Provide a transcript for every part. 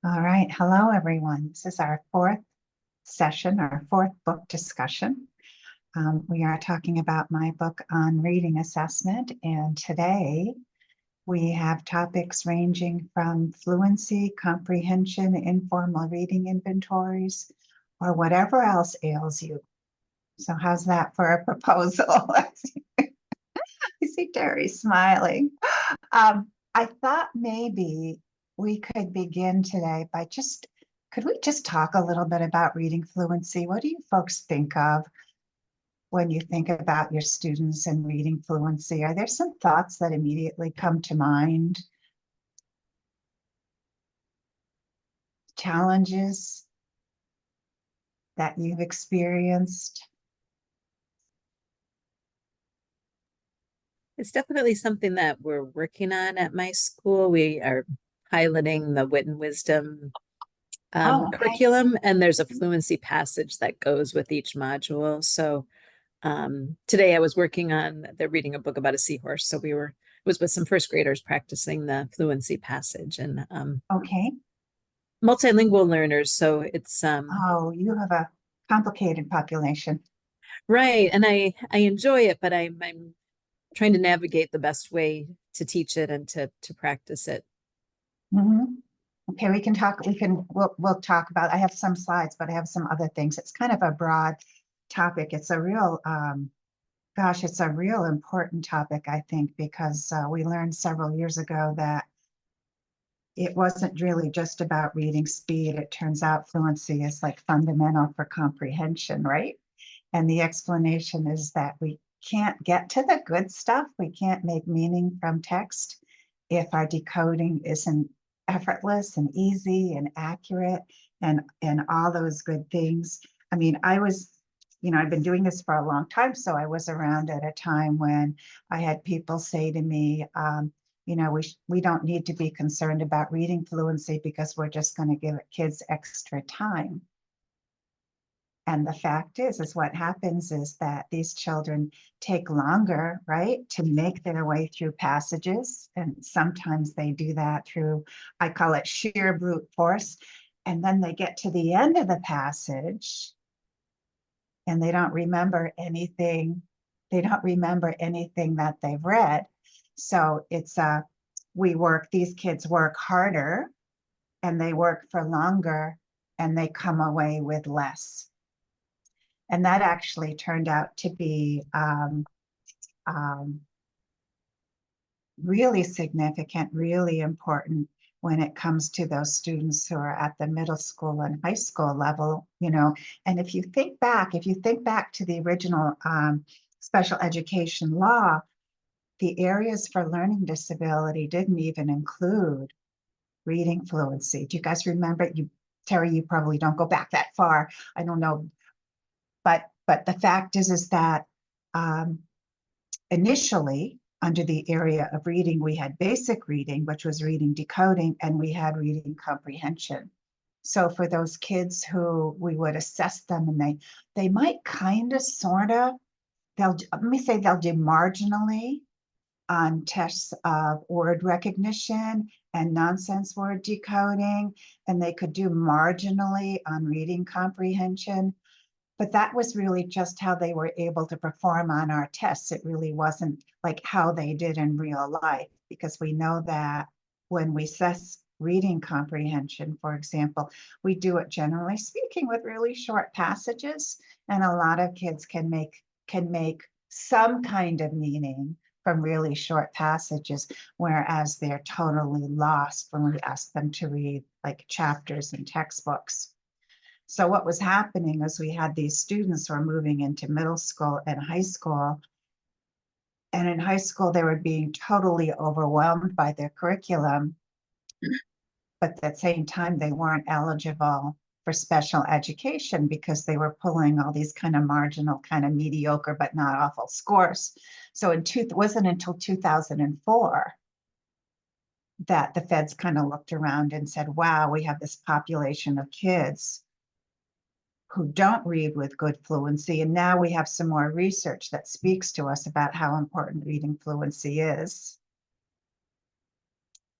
All right. Hello, everyone. This is our fourth session, our fourth book discussion. We are talking about my book on reading assessment, and today we have topics ranging from fluency, comprehension, informal reading inventories, or whatever else ails you. So how's that for a proposal? I see Terry smiling. I thought maybe we could begin today by could we just talk a little bit about reading fluency? What do you folks think of when you think about your students and reading fluency? Are there some thoughts that immediately come to mind? Challenges that you've experienced? It's definitely something that we're working on at my school. We are piloting the Wit and Wisdom Oh, okay. curriculum, and there's a fluency passage that goes with each module. So today I was working on they're reading a book about a seahorse. So it was with some first graders practicing the fluency passage and Okay. multilingual learners. So it's Oh, you have a complicated population. right, and I enjoy it, but I'm trying to navigate the best way to teach it and to practice it. Mhm. Okay, we'll talk about, I have some slides, but I have some other things. It's kind of a broad topic. It's a real, gosh, it's a real important topic, I think, because we learned several years ago that it wasn't really just about reading speed. It turns out fluency is like fundamental for comprehension, right? And the explanation is that we can't get to the good stuff. We can't make meaning from text if our decoding isn't effortless and easy and accurate and all those good things. I mean, I've been doing this for a long time, so I was around at a time when I had people say to me, we don't need to be concerned about reading fluency because we're just going to give kids extra time. And the fact is what happens is that these children take longer, right, to make their way through passages. And sometimes they do that through, I call it sheer brute force. And then they get to the end of the passage and they don't remember anything. They don't remember anything that they've read. So these kids work harder and they work for longer and they come away with less. And that actually turned out to be um, really significant, really important when it comes to those students who are at the middle school and high school level. And if you think back to the original special education law, the areas for learning disability didn't even include reading fluency. Do you guys remember? Terry, you probably don't go back that far. I don't know, but the fact is that um, initially under the area of reading, we had basic reading, which was reading decoding, and we had reading comprehension. So for those kids who we would assess them and they might kind of sort of, let me say they'll do marginally on tests of word recognition and nonsense word decoding, and they could do marginally on reading comprehension. But that was really just how they were able to perform on our tests. It really wasn't like how they did in real life, because we know that when we assess reading comprehension, for example, we do it generally speaking with really short passages, and a lot of kids can make some kind of meaning from really short passages, whereas they're totally lost when we ask them to read like chapters in textbooks. So what was happening is we had these students who were moving into middle school and high school. And in high school, they were being totally overwhelmed by their curriculum. But at the same time, they weren't eligible for special education because they were pulling all these kind of marginal, kind of mediocre, but not awful scores. So it wasn't until 2004 that the feds kind of looked around and said, wow, we have this population of kids who don't read with good fluency. And now we have some more research that speaks to us about how important reading fluency is.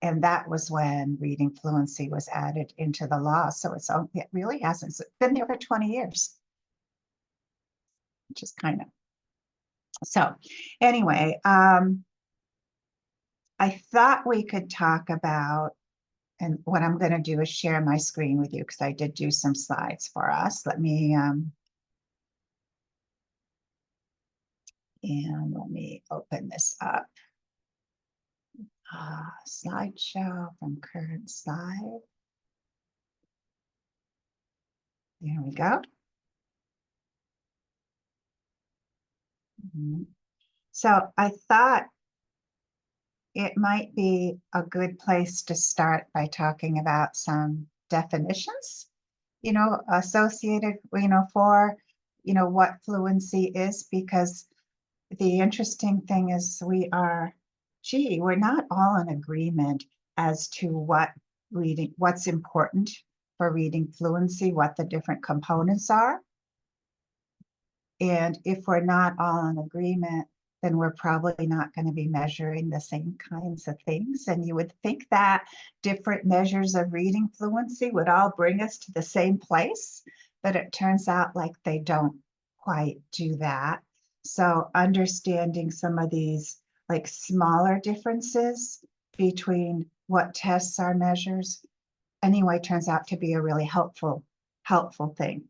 And that was when reading fluency was added into the law. So it really hasn't been there for 20 years, which is kind of, so anyway, I thought we could talk about, and what I'm going to do is share my screen with you because I did do some slides for us. Let me open this up. Slideshow from current slide. There we go. So I thought it might be a good place to start by talking about some definitions, associated, for, what fluency is, because the interesting thing is we're not all in agreement as to what's important for reading fluency, what the different components are. And if we're not all in agreement, then we're probably not going to be measuring the same kinds of things. And you would think that different measures of reading fluency would all bring us to the same place, but it turns out like they don't quite do that. So understanding some of these like smaller differences between what tests are measures anyway turns out to be a really helpful thing.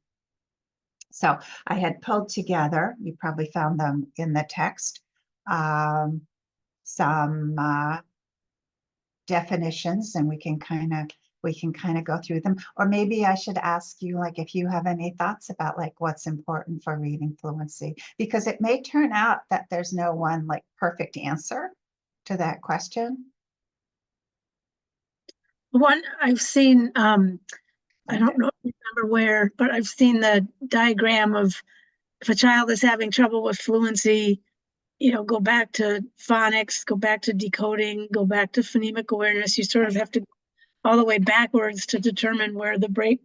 So I had pulled together, you probably found them in the text, some definitions, and we can kind of go through them. Or maybe I should ask you, like, if you have any thoughts about like what's important for reading fluency, because it may turn out that there's no one like perfect answer to that question. One I've seen, I don't know, remember where, but I've seen the diagram of if a child is having trouble with fluency, go back to phonics, go back to decoding, go back to phonemic awareness. You sort of have to go all the way backwards to determine where the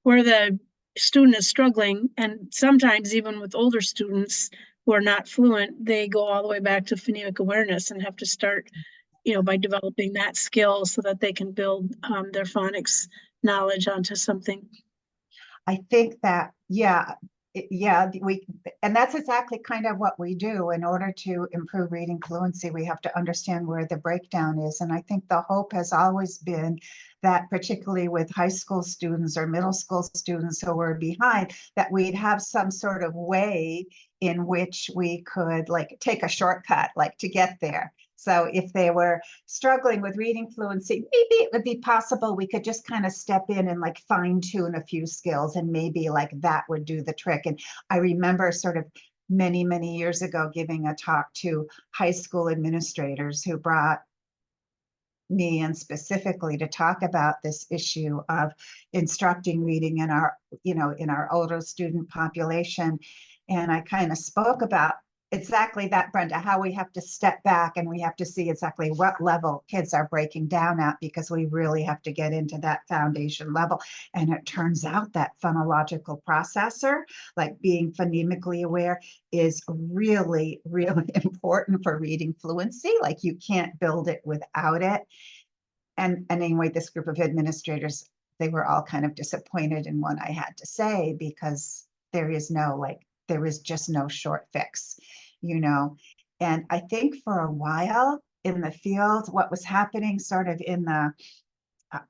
where the student is struggling. And sometimes even with older students who are not fluent, they go all the way back to phonemic awareness and have to start, by developing that skill so that they can build their phonics knowledge onto something. I think that, yeah, and that's exactly kind of what we do. In order to improve reading fluency, we have to understand where the breakdown is. And I think the hope has always been that, particularly with high school students or middle school students who were behind, that we'd have some sort of way in which we could like take a shortcut, like to get there. So if they were struggling with reading fluency, maybe it would be possible we could just kind of step in and like fine tune a few skills, and maybe like that would do the trick. And I remember sort of many, many years ago giving a talk to high school administrators who brought me in specifically to talk about this issue of instructing reading in our older student population. And I kind of spoke about exactly that, Brenda, how we have to step back and we have to see exactly what level kids are breaking down at, because we really have to get into that foundation level. And it turns out that phonological processor, like being phonemically aware, is really, really important for reading fluency. Like you can't build it without it. And anyway, this group of administrators, they were all kind of disappointed in what I had to say, because there is just no short fix, And I think for a while in the field, what was happening sort of in the,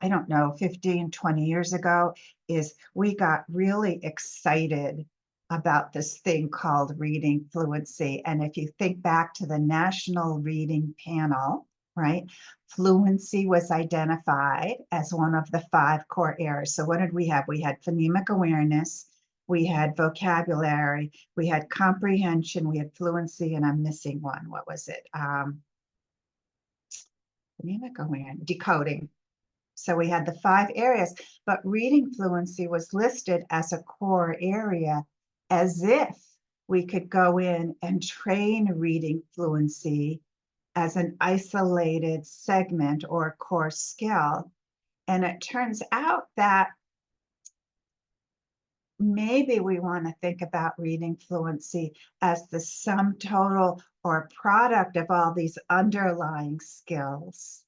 I don't know, 15, 20 years ago, is we got really excited about this thing called reading fluency. And if you think back to the National Reading Panel, right, fluency was identified as one of the 5 core areas. So what did we have? We had phonemic awareness, we had vocabulary, we had comprehension, we had fluency, and I'm missing one. What was it? Phonemic awareness, decoding. So we had the 5 areas, but reading fluency was listed as a core area, as if we could go in and train reading fluency as an isolated segment or core skill. And it turns out that maybe we want to think about reading fluency as the sum total or product of all these underlying skills.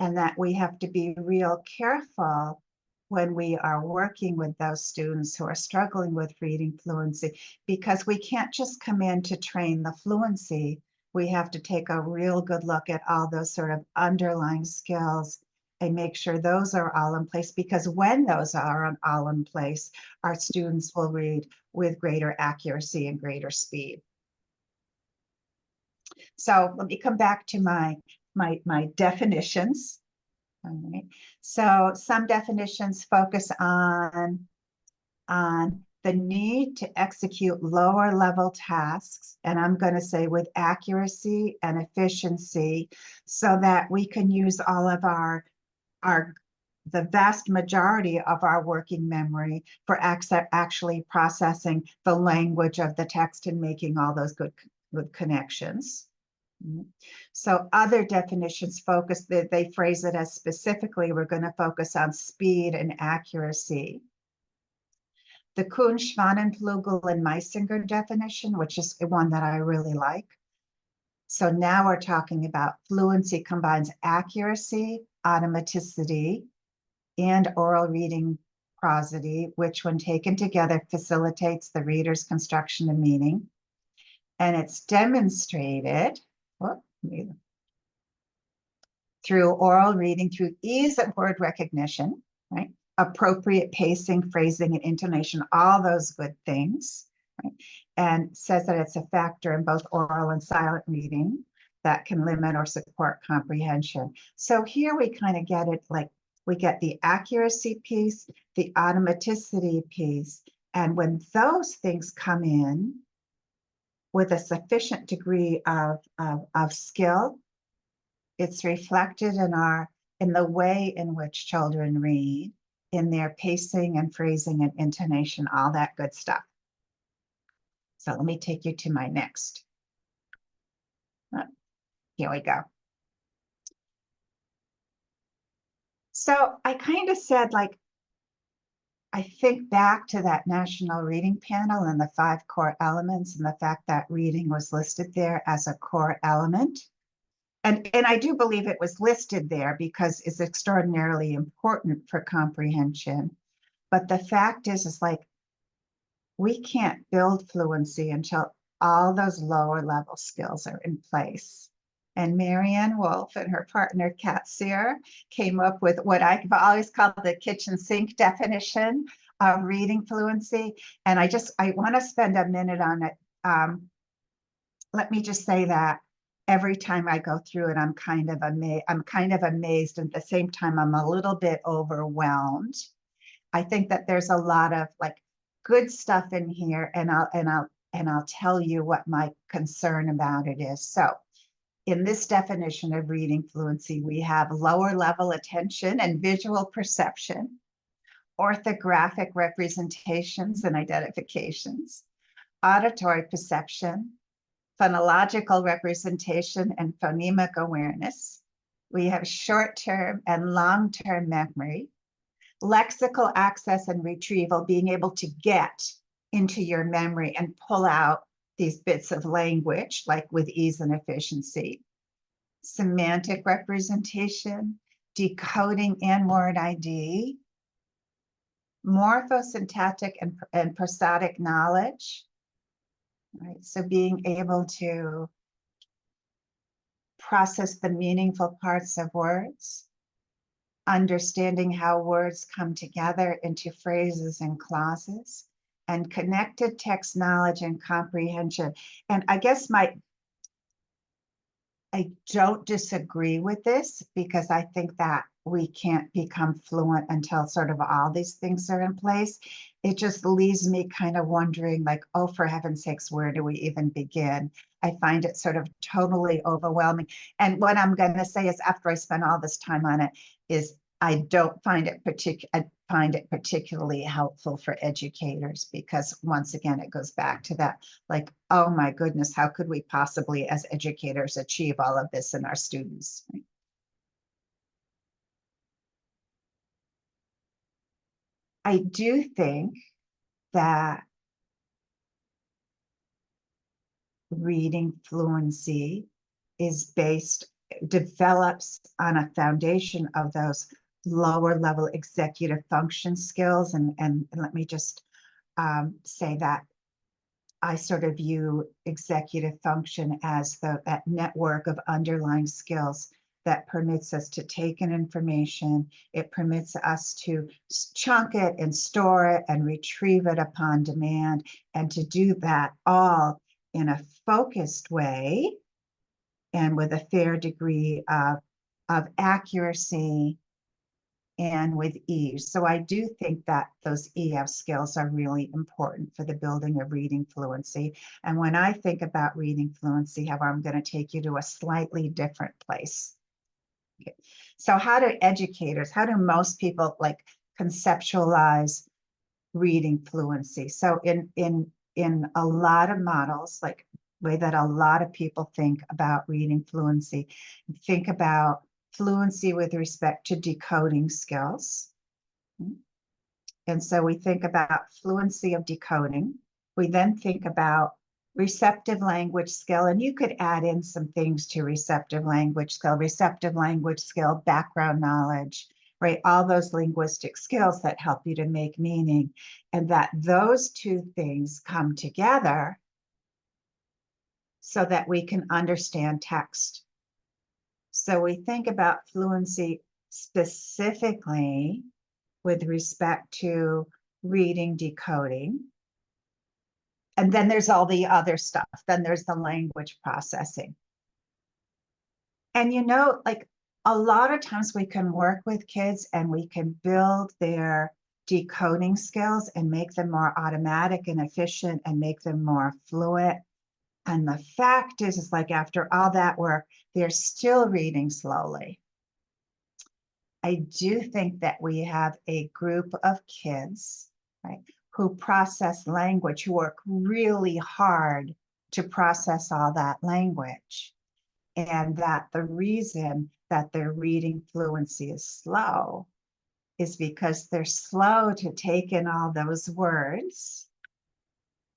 and that we have to be real careful when we are working with those students who are struggling with reading fluency, because we can't just come in to train the fluency. We have to take a real good look at all those sort of underlying skills and make sure those are all in place, because when those are all in place, our students will read with greater accuracy and greater speed. So let me come back to my definitions. All right. So some definitions focus on the need to execute lower level tasks, and I'm going to say with accuracy and efficiency, so that we can use all of the vast majority of our working memory for actually processing the language of the text and making all those good connections. So other definitions focus, they phrase it as specifically, we're going to focus on speed and accuracy. The Kuhn, Schwanenflugel, and Meisinger definition, which is one that I really like. So now we're talking about fluency combines accuracy, automaticity, and oral reading prosody, which when taken together facilitates the reader's construction of meaning. And it's demonstrated through oral reading, through ease of word recognition, right? Appropriate pacing, phrasing, and intonation, all those good things, right? And says that it's a factor in both oral and silent reading that can limit or support comprehension. So here we kind of get it, like we get the accuracy piece, the automaticity piece, and when those things come in with a sufficient degree of skill, it's reflected in the way in which children read, in their pacing and phrasing and intonation, all that good stuff. So let me take you to my next. Here we go. So I kind of said, like, I think back to that national reading panel and the 5 core elements and the fact that reading was listed there as a core element. And I do believe it was listed there because it's extraordinarily important for comprehension. But the fact is like, we can't build fluency until all those lower level skills are in place. And Marianne Wolf and her partner, Kat Sear, came up with what I've always called the kitchen sink definition of reading fluency. And I want to spend a minute on it. Let me just say that every time I go through it, I'm kind of amazed. And at the same time, I'm a little bit overwhelmed. I think that there's a lot of like good stuff in here, and I'll tell you what my concern about it is. So in this definition of reading fluency, we have lower level attention and visual perception, orthographic representations and identifications, auditory perception, phonological representation and phonemic awareness. We have short-term and long-term memory, lexical access and retrieval, being able to get into your memory and pull out these bits of language, like with ease and efficiency, semantic representation, decoding and word ID, morphosyntactic and prosodic knowledge, right? So being able to process the meaningful parts of words, understanding how words come together into phrases and clauses, and connected text knowledge and comprehension. And I guess I don't disagree with this, because I think that we can't become fluent until sort of all these things are in place. It just leaves me kind of wondering, like, oh, for heaven's sakes, where do we even begin? I find it sort of totally overwhelming. And what I'm going to say is, after I spend all this time on it, is I don't find it particularly helpful for educators, because once again, it goes back to that, like, oh my goodness, how could we possibly as educators achieve all of this in our students? I do think that reading fluency is based develops on a foundation of those lower level executive function skills. And let me just say that I sort of view executive function as that network of underlying skills that permits us to take in information. It permits us to chunk it and store it and retrieve it upon demand, and to do that all in a focused way and with a fair degree of accuracy and with ease. So I do think that those EF skills are really important for the building of reading fluency. And when I think about reading fluency, however, I'm going to take you to a slightly different place. Okay. So how do educators, how do most people like conceptualize reading fluency? So in a lot of models, like way that a lot of people think about reading fluency, think about fluency with respect to decoding skills. And so we think about fluency of decoding. We then think about receptive language skill, and you could add in some things to receptive language skill, background knowledge, right? All those linguistic skills that help you to make meaning, and that those two things come together so that we can understand text. So we think about fluency specifically with respect to reading, decoding. And then there's all the other stuff. Then there's the language processing. And you know, like a lot of times we can work with kids and we can build their decoding skills and make them more automatic and efficient and make them more fluent. And the fact is like after all that work, they're still reading slowly. I do think that we have a group of kids, right, who process language, who work really hard to process all that language. And that the reason that their reading fluency is slow is because they're slow to take in all those words.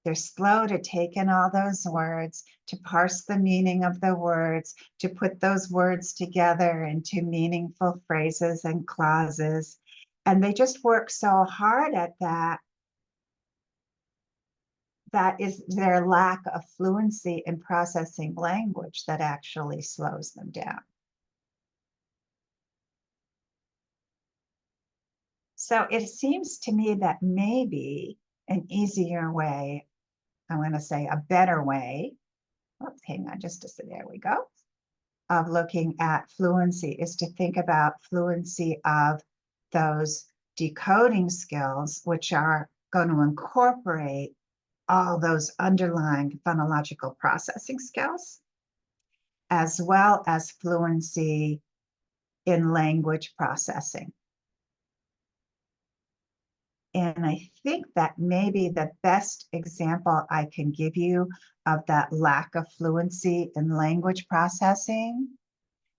They're slow to take in all those words, to parse the meaning of the words, to put those words together into meaningful phrases and clauses. And they just work so hard at that. That is their lack of fluency in processing language that actually slows them down. So it seems to me that maybe an easier way, I'm going to say a better way, oops, hang on just a second, there we go, of looking at fluency is to think about fluency of those decoding skills, which are going to incorporate all those underlying phonological processing skills, as well as fluency in language processing. And I think that maybe the best example I can give you of that lack of fluency in language processing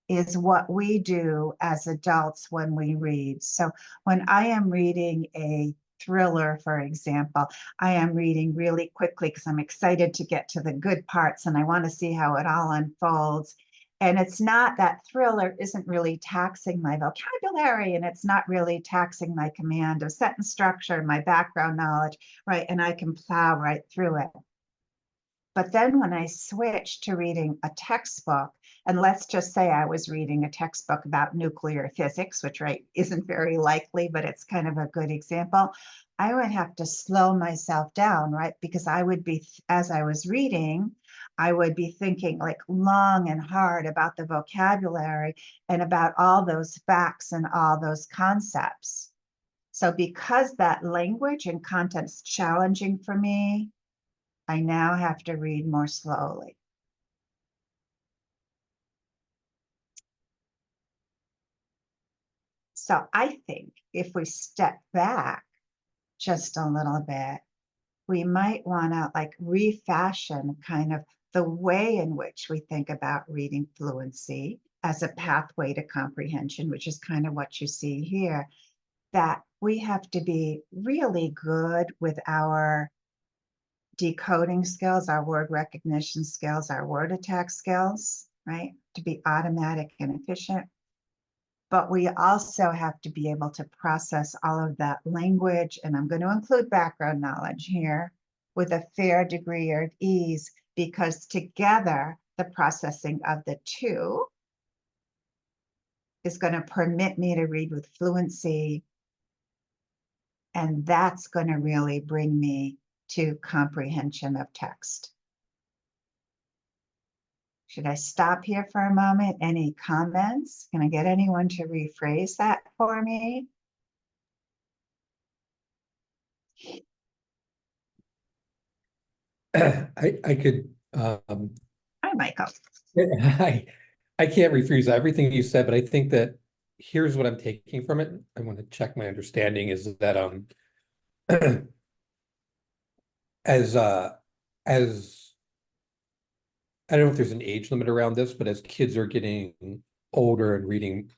is what we do as adults when we read. So when I am reading a thriller, for example, I am reading really quickly because I'm excited to get to the good parts and I want to see how it all unfolds. And it's not, that thriller isn't really taxing my vocabulary and it's not really taxing my command of sentence structure, my background knowledge, right? And I can plow right through it. But then when I switched to reading a textbook, and let's just say I was reading a textbook about nuclear physics, which right isn't very likely, but it's kind of a good example, I would have to slow myself down, right? Because I would be, as I was reading, I would be thinking like long and hard about the vocabulary and about all those facts and all those concepts. So because that language and content's challenging for me, I now have to read more slowly. So I think if we step back just a little bit, we might want to like refashion kind of the way in which we think about reading fluency as a pathway to comprehension, which is kind of what you see here, that we have to be really good with our decoding skills, our word recognition skills, our word attack skills, right? to be automatic and efficient, but we also have to be able to process all of that language, and I'm going to include background knowledge here, with a fair degree of ease, because together the processing of the two is going to permit me to read with fluency, and that's going to really bring me to comprehension of text. Should I stop here for a moment? Any comments? Can I get anyone to rephrase that for me? I could, Hi, Michael. I can't rephrase everything you said, but I think that here's what I'm taking from it. I want to check my understanding is that, as I don't know if there's an age limit around this, but as kids are getting older and reading,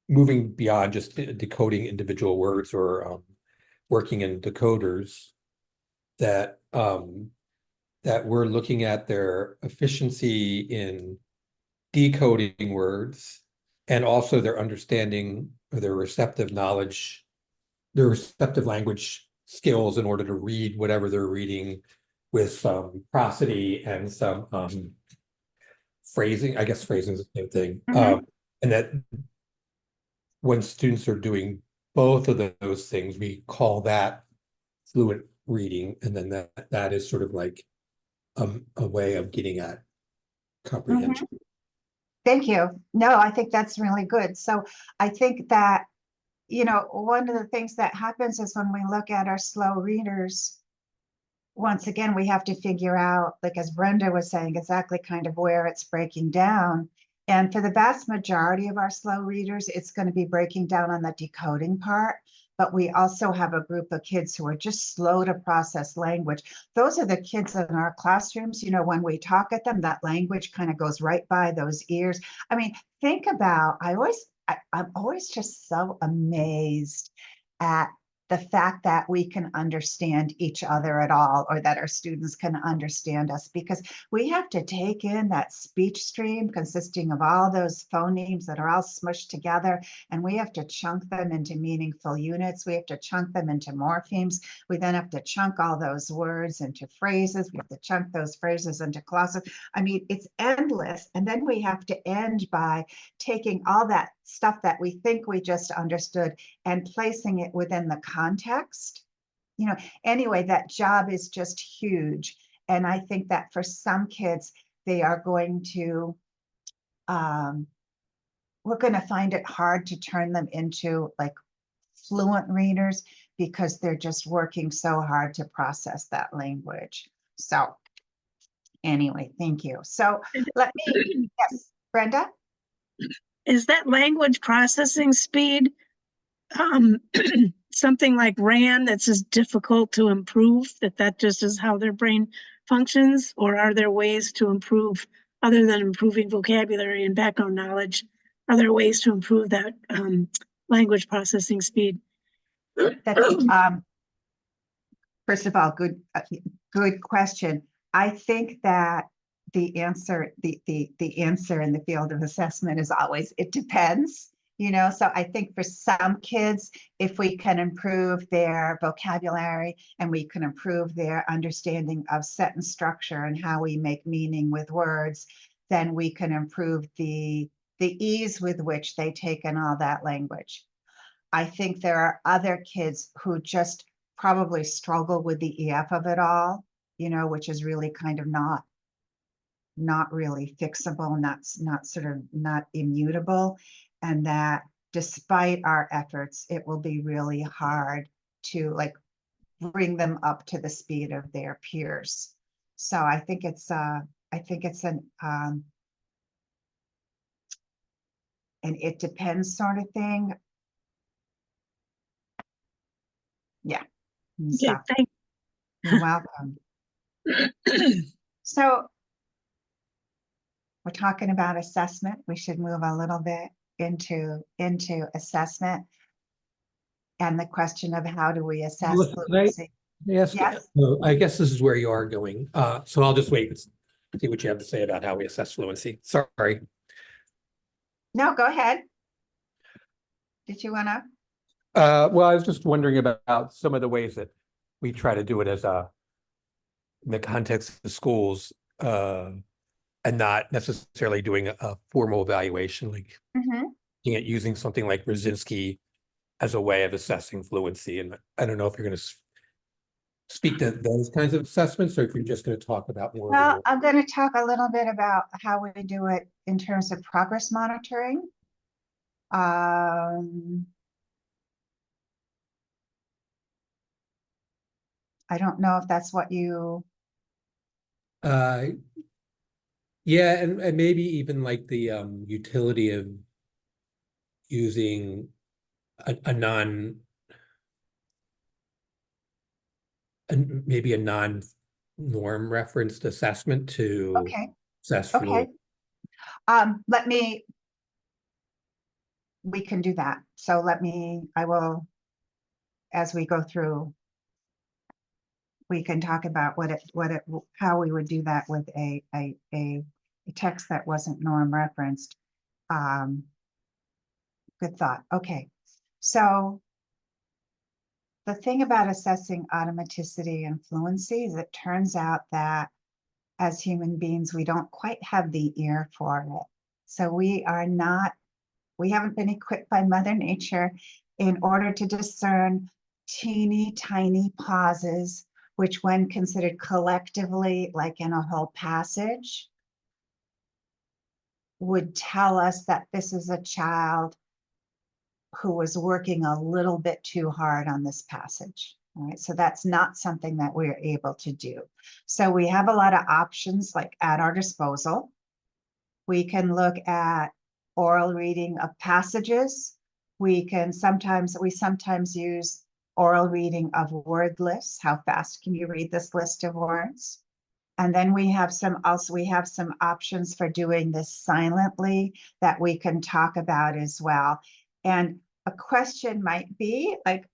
moving beyond just decoding individual words or working in decoders, that that we're looking at their efficiency in decoding words and also their understanding or their receptive knowledge, their receptive language skills in order to read whatever they're reading with some prosody and some phrasing. I guess phrasing is the same thing. And that when students are doing both of those things, we call that fluent reading. And then that is sort of like a way of getting at comprehension. Thank you. No, I think that's really good. So I think that, you know, one of the things that happens is when we look at our slow readers, once again, we have to figure out, like as Brenda was saying, exactly kind of where it's breaking down. And for the vast majority of our slow readers, it's going to be breaking down on the decoding part. But we also have a group of kids who are just slow to process language. Those are the kids in our classrooms. You know, when we talk at them, that language kind of goes right by those ears. I mean, think about, I'm always just so amazed at the fact that we can understand each other at all, or that our students can understand us, because we have to take in that speech stream consisting of all those phonemes that are all smushed together, and we have to chunk them into meaningful units. We have to chunk them into morphemes. We then have to chunk all those words into phrases. We have to chunk those phrases into clauses. I mean, it's endless. And then we have to end by taking all that stuff that we think we just understood and placing it within the context. You know, anyway, that job is just huge. And I think that for some kids, they are going to, we're going to find it hard to turn them into like fluent readers, because they're just working so hard to process that language. So anyway, thank you. So let me, yes, Brenda? Is that language processing speed something like RAN that's just difficult to improve, that just is how their brain functions? Or are there ways to improve, other than improving vocabulary and background knowledge, are there ways to improve that language processing speed? First of all, good question. I think that the answer in the field of assessment is always, it depends, you know. So I think for some kids, if we can improve their vocabulary and we can improve their understanding of sentence structure and how we make meaning with words, then we can improve the ease with which they take in all that language. I think there are other kids who just probably struggle with the EF of it all, you know, which is really kind of not really fixable, not sort of not immutable, and that despite our efforts, it will be really hard to like bring them up to the speed of their peers. So I think it's an it depends sort of thing. Yeah. Okay, thank You're welcome. So we're talking about assessment. We should move a little bit into assessment and the question of how do we assess fluency. Yes. Yes. Well, I guess this is where you are going. So I'll just wait and see what you have to say about how we assess fluency. Sorry. No, go ahead. Did you wanna? Well, I was just wondering about some of the ways that we try to do it as in the context of the schools, and not necessarily doing a formal evaluation, like Mhm. looking at using something like Brzezinski as a way of assessing fluency. And I don't know if you're going to speak to those kinds of assessments, or if you're just going to talk about more of the Well, more. I'm going to talk a little bit about how we do it in terms of progress monitoring. Um, I don't know if that's what you, Uh, yeah, and maybe even like the utility of using a non, maybe a non-norm referenced assessment to okay, assess okay. fluency. Let me, we can do that. So I will, as we go through, we can talk about how we would do that with a text that wasn't norm referenced. Um, Good thought. Okay. So the thing about assessing automaticity and fluency is it turns out that as human beings, we don't quite have the ear for it. So we haven't been equipped by Mother Nature in order to discern teeny tiny pauses, which when considered collectively, like in a whole passage, would tell us that this is a child who was working a little bit too hard on this passage. All right, so that's not something that we're able to do. So we have a lot of options like at our disposal. We can look at oral reading of passages. We sometimes use oral reading of word lists. How fast can you read this list of words? And then we have some options for doing this silently that we can talk about as well. And a question might be like,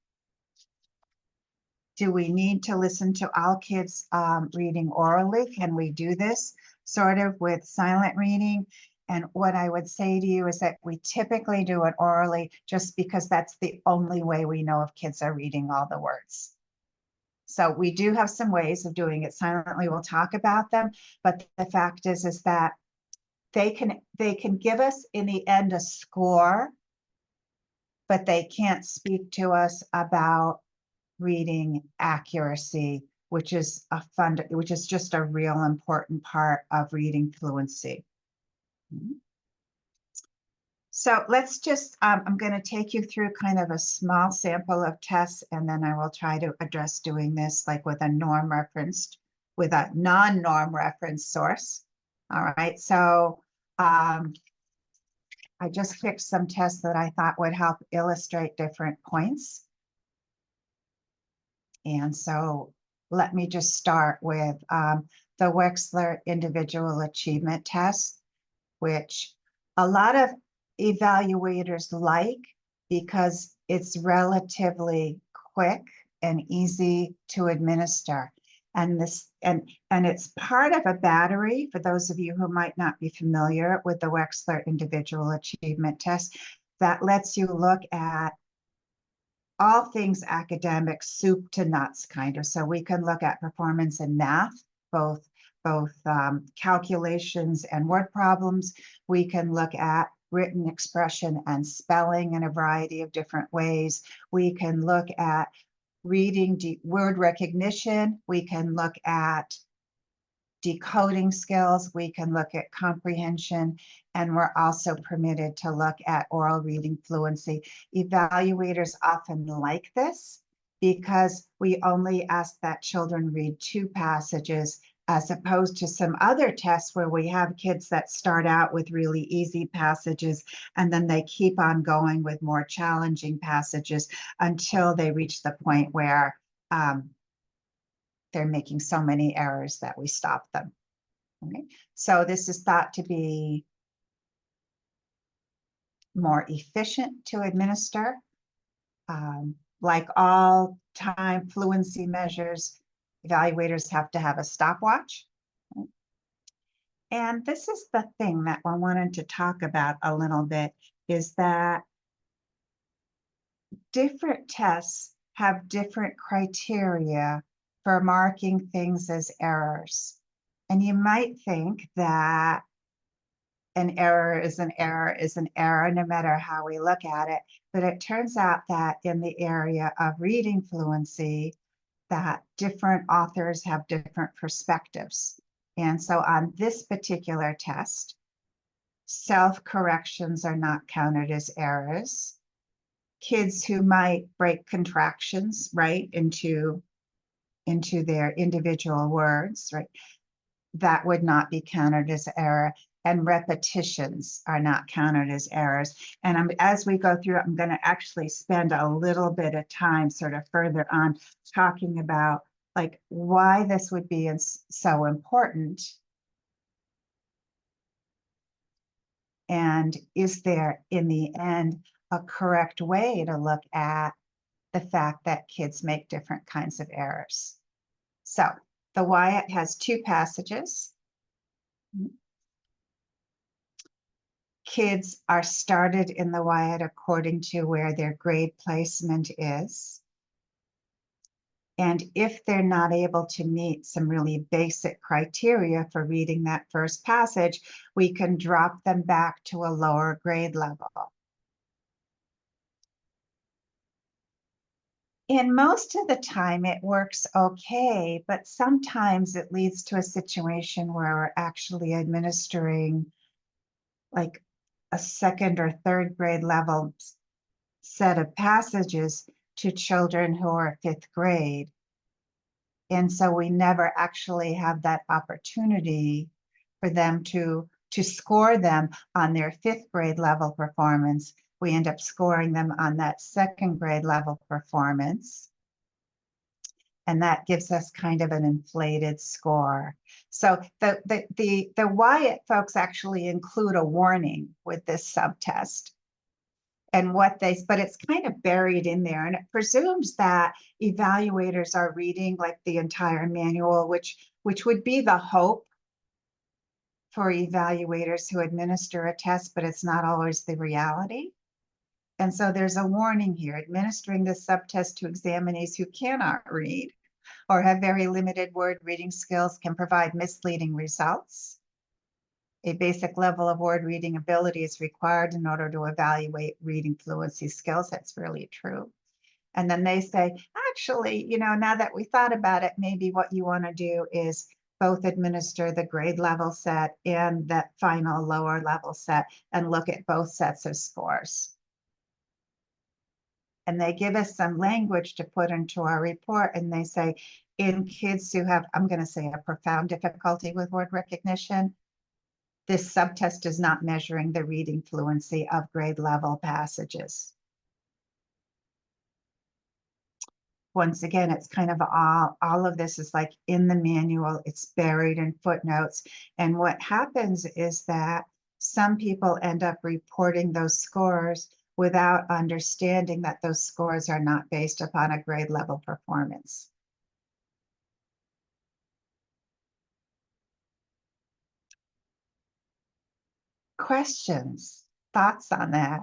do we need to listen to all kids reading orally? Can we do this sort of with silent reading? And what I would say to you is that we typically do it orally just because that's the only way we know if kids are reading all the words. So we do have some ways of doing it silently. We'll talk about them, but the fact is that they can give us in the end a score, but they can't speak to us about reading accuracy, which is just a real important part of reading fluency. So let's just, I'm going to take you through kind of a small sample of tests, and then I will try to address doing this like with a non-norm referenced source. All right, so I just picked some tests that I thought would help illustrate different points. And so let me just start with the Wechsler Individual Achievement Test, which a lot of evaluators like because it's relatively quick and easy to administer. And it's part of a battery for those of you who might not be familiar with the Wechsler Individual Achievement Test that lets you look at all things academic, soup to nuts, kind of. So we can look at performance in math, both calculations and word problems. We can look at written expression and spelling in a variety of different ways. We can look at reading word recognition. We can look at decoding skills, we can look at comprehension, and we're also permitted to look at oral reading fluency. Evaluators often like this because we only ask that children read 2 passages as opposed to some other tests where we have kids that start out with really easy passages and then they keep on going with more challenging passages until they reach the point where they're making so many errors that we stop them. Okay. So this is thought to be more efficient to administer. Like all time fluency measures, evaluators have to have a stopwatch. And this is the thing that I wanted to talk about a little bit, is that different tests have different criteria for marking things as errors. And you might think that an error is an error is an error, no matter how we look at it. But it turns out that in the area of reading fluency, that different authors have different perspectives. And so on this particular test, self-corrections are not counted as errors. Kids who might break contractions, right, into their individual words, right, that would not be counted as error. And repetitions are not counted as errors. And as we go through, I'm going to actually spend a little bit of time sort of further on talking about like why this would be so important. And is there, in the end, a correct way to look at the fact that kids make different kinds of errors? So the Wyatt has two passages. Kids are started in the Wyatt according to where their grade placement is. And if they're not able to meet some really basic criteria for reading that first passage, we can drop them back to a lower grade level. And most of the time it works okay, but sometimes it leads to a situation where we're actually administering like a second or third grade level set of passages to children who are fifth grade. And so we never actually have that opportunity for them to score them on their fifth grade level performance. We end up scoring them on that second grade level performance. And that gives us kind of an inflated score. So the Wyatt folks actually include a warning with this subtest. And but it's kind of buried in there, and it presumes that evaluators are reading like the entire manual, which would be the hope for evaluators who administer a test, but it's not always the reality. And so there's a warning here: administering this subtest to examinees who cannot read or have very limited word reading skills can provide misleading results. A basic level of word reading ability is required in order to evaluate reading fluency skills. That's really true. And then they say, actually, now that we thought about it, maybe what you want to do is both administer the grade level set and that final lower level set and look at both sets of scores. And they give us some language to put into our report, and they say, in kids who have, I'm going to say, a profound difficulty with word recognition, this subtest is not measuring the reading fluency of grade level passages. Once again, it's kind of all of this is like in the manual, it's buried in footnotes. And what happens is that some people end up reporting those scores without understanding that those scores are not based upon a grade level performance. Questions, thoughts on that?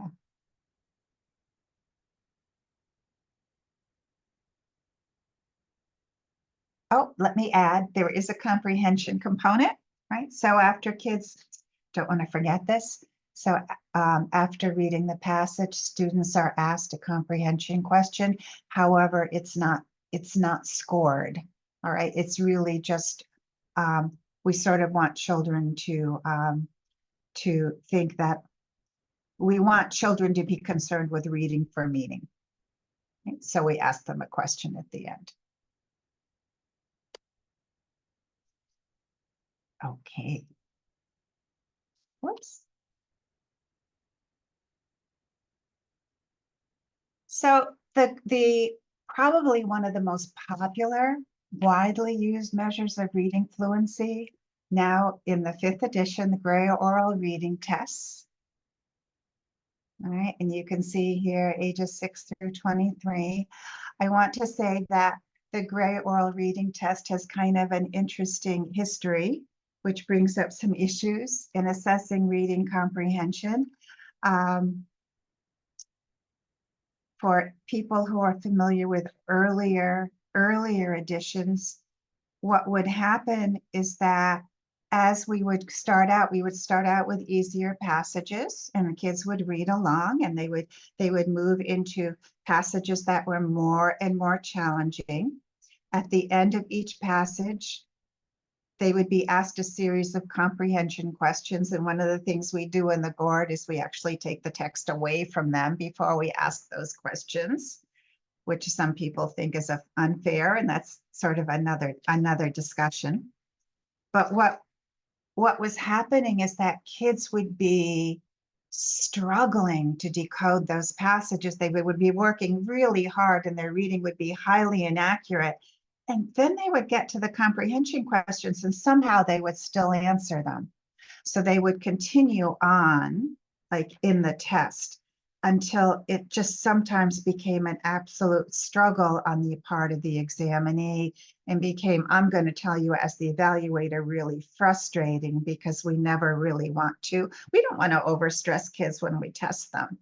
Oh, let me add, there is a comprehension component, right? So after kids, don't want to forget this. So after reading the passage, students are asked a comprehension question. However, it's not scored. All right, it's really just we sort of want children to think that we want children to be concerned with reading for meaning. Right? So we ask them a question at the end. Okay. Whoops. So the probably one of the most popular, widely used measures of reading fluency now in the 5th edition, the Gray Oral Reading Tests. All right, and you can see here ages 6 through 23. I want to say that the Gray Oral Reading Test has kind of an interesting history. which brings up some issues in assessing reading comprehension. For people who are familiar with earlier editions, what would happen is that as we would start out with easier passages, and the kids would read along, and they would move into passages that were more and more challenging. At the end of each passage, they would be asked a series of comprehension questions. And one of the things we do in the gourd is we actually take the text away from them before we ask those questions, which some people think is unfair, and that's sort of another discussion. But what was happening is that kids would be struggling to decode those passages. They would be working really hard, and their reading would be highly inaccurate. And then they would get to the comprehension questions, and somehow they would still answer them. So they would continue on, like in the test, until it just sometimes became an absolute struggle on the part of the examinee, and became, I'm going to tell you as the evaluator, really frustrating, because we don't want to overstress kids when we test them.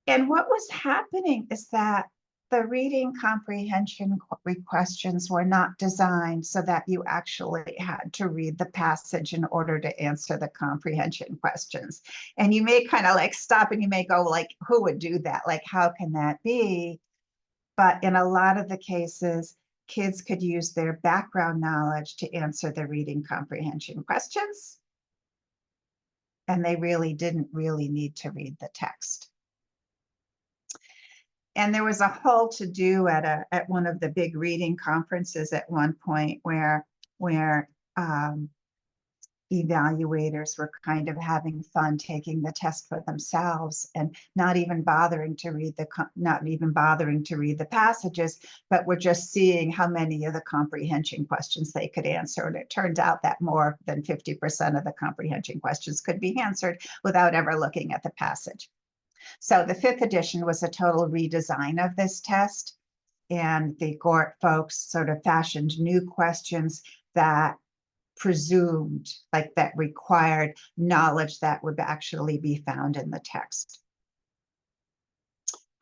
And what was happening is that the reading comprehension questions were not designed so that you actually had to read the passage in order to answer the comprehension questions. And you may kind of like stop and you may go like, who would do that? Like, how can that be? But in a lot of the cases, kids could use their background knowledge to answer the reading comprehension questions. And they didn't need to read the text. And there was a whole to-do at one of the big reading conferences at one point where evaluators were kind of having fun taking the test for themselves and not even bothering to read the passages, but were just seeing how many of the comprehension questions they could answer. And it turned out that more than 50% of the comprehension questions could be answered without ever looking at the passage. So the 5th edition was a total redesign of this test, and the Gort folks sort of fashioned new questions that required knowledge that would actually be found in the text.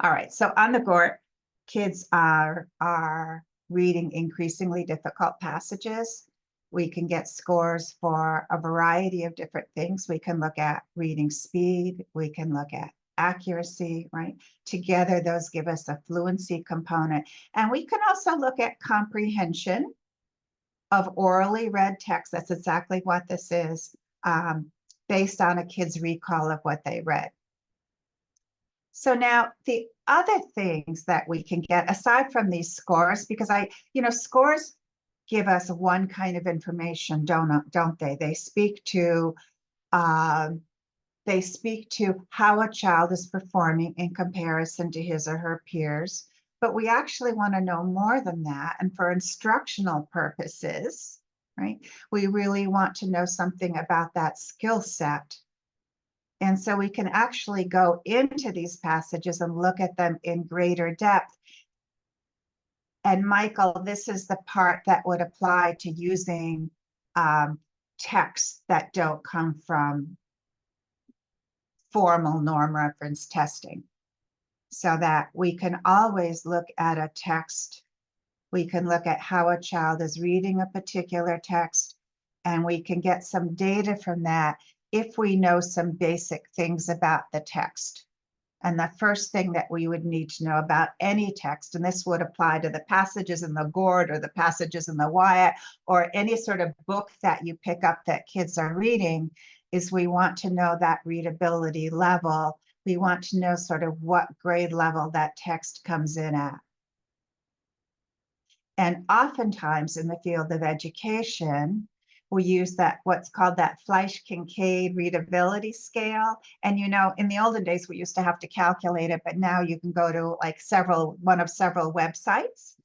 All right, so on the Gort, kids are reading increasingly difficult passages. We can get scores for a variety of different things. We can look at reading speed, we can look at accuracy, right? Together, those give us a fluency component. And we can also look at comprehension of orally read text. That's exactly what this is, based on a kid's recall of what they read. So now the other things that we can get, aside from these scores, because scores give us one kind of information, don't they? They speak to how a child is performing in comparison to his or her peers. But we actually want to know more than that. And for instructional purposes, right, we really want to know something about that skill set. And so we can actually go into these passages and look at them in greater depth. And Michael, this is the part that would apply to using texts that don't come from formal norm reference testing, so that we can always look at a text. We can look at how a child is reading a particular text, and we can get some data from that if we know some basic things about the text. And the first thing that we would need to know about any text, and this would apply to the passages in the Gord or the passages in the Wyatt or any sort of book that you pick up that kids are reading, is we want to know that readability level. We want to know sort of what grade level that text comes in at. And oftentimes in the field of education, we use what's called that Fleisch-Kincaid readability scale. And in the olden days, we used to have to calculate it, but now you can go to like one of several websites,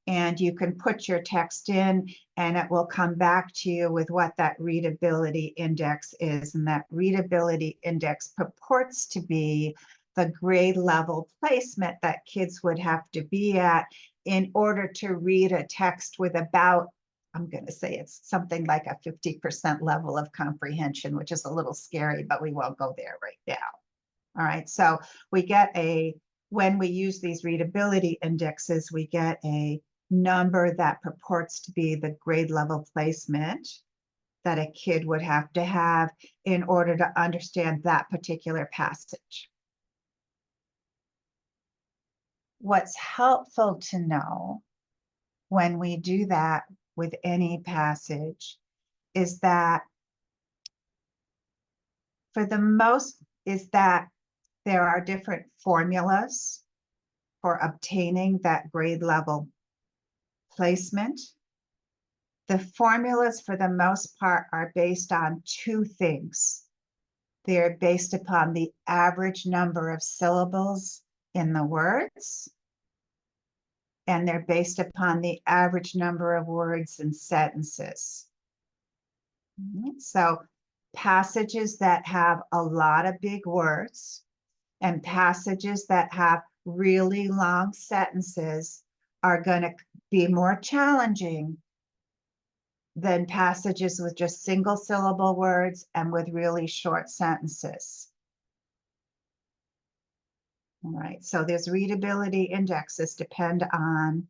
and you can put your text in, and it will come back to you with what that readability index is. And that readability index purports to be the grade level placement that kids would have to be at in order to read a text with about I'm going to say it's something like a 50% level of comprehension, which is a little scary, but we won't go there right now. All right, so we get when we use these readability indexes, we get a number that purports to be the grade level placement that a kid would have to have in order to understand that particular passage. What's helpful to know when we do that with any passage is that there are different formulas for obtaining that grade level placement. The formulas for the most part are based on two things. They're based upon the average number of syllables in the words, and they're based upon the average number of words in sentences. So passages that have a lot of big words and passages that have really long sentences are going to be more challenging than passages with just single syllable words and with really short sentences. All right, so these readability indexes depend on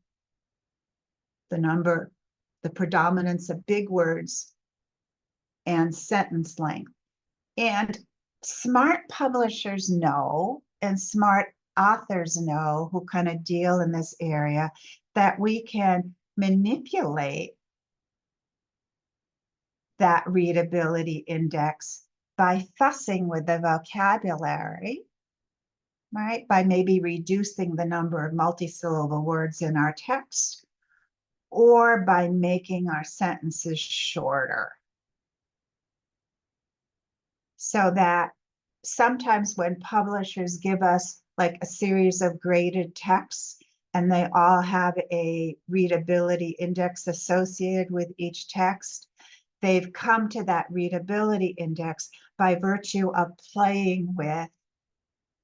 the predominance of big words and sentence length. And smart publishers know, and smart authors know, who kind of deal in this area, that we can manipulate that readability index by fussing with the vocabulary, right? By maybe reducing the number of multisyllable words in our text, or by making our sentences shorter. So that sometimes when publishers give us like a series of graded texts and they all have a readability index associated with each text, they've come to that readability index by virtue of playing with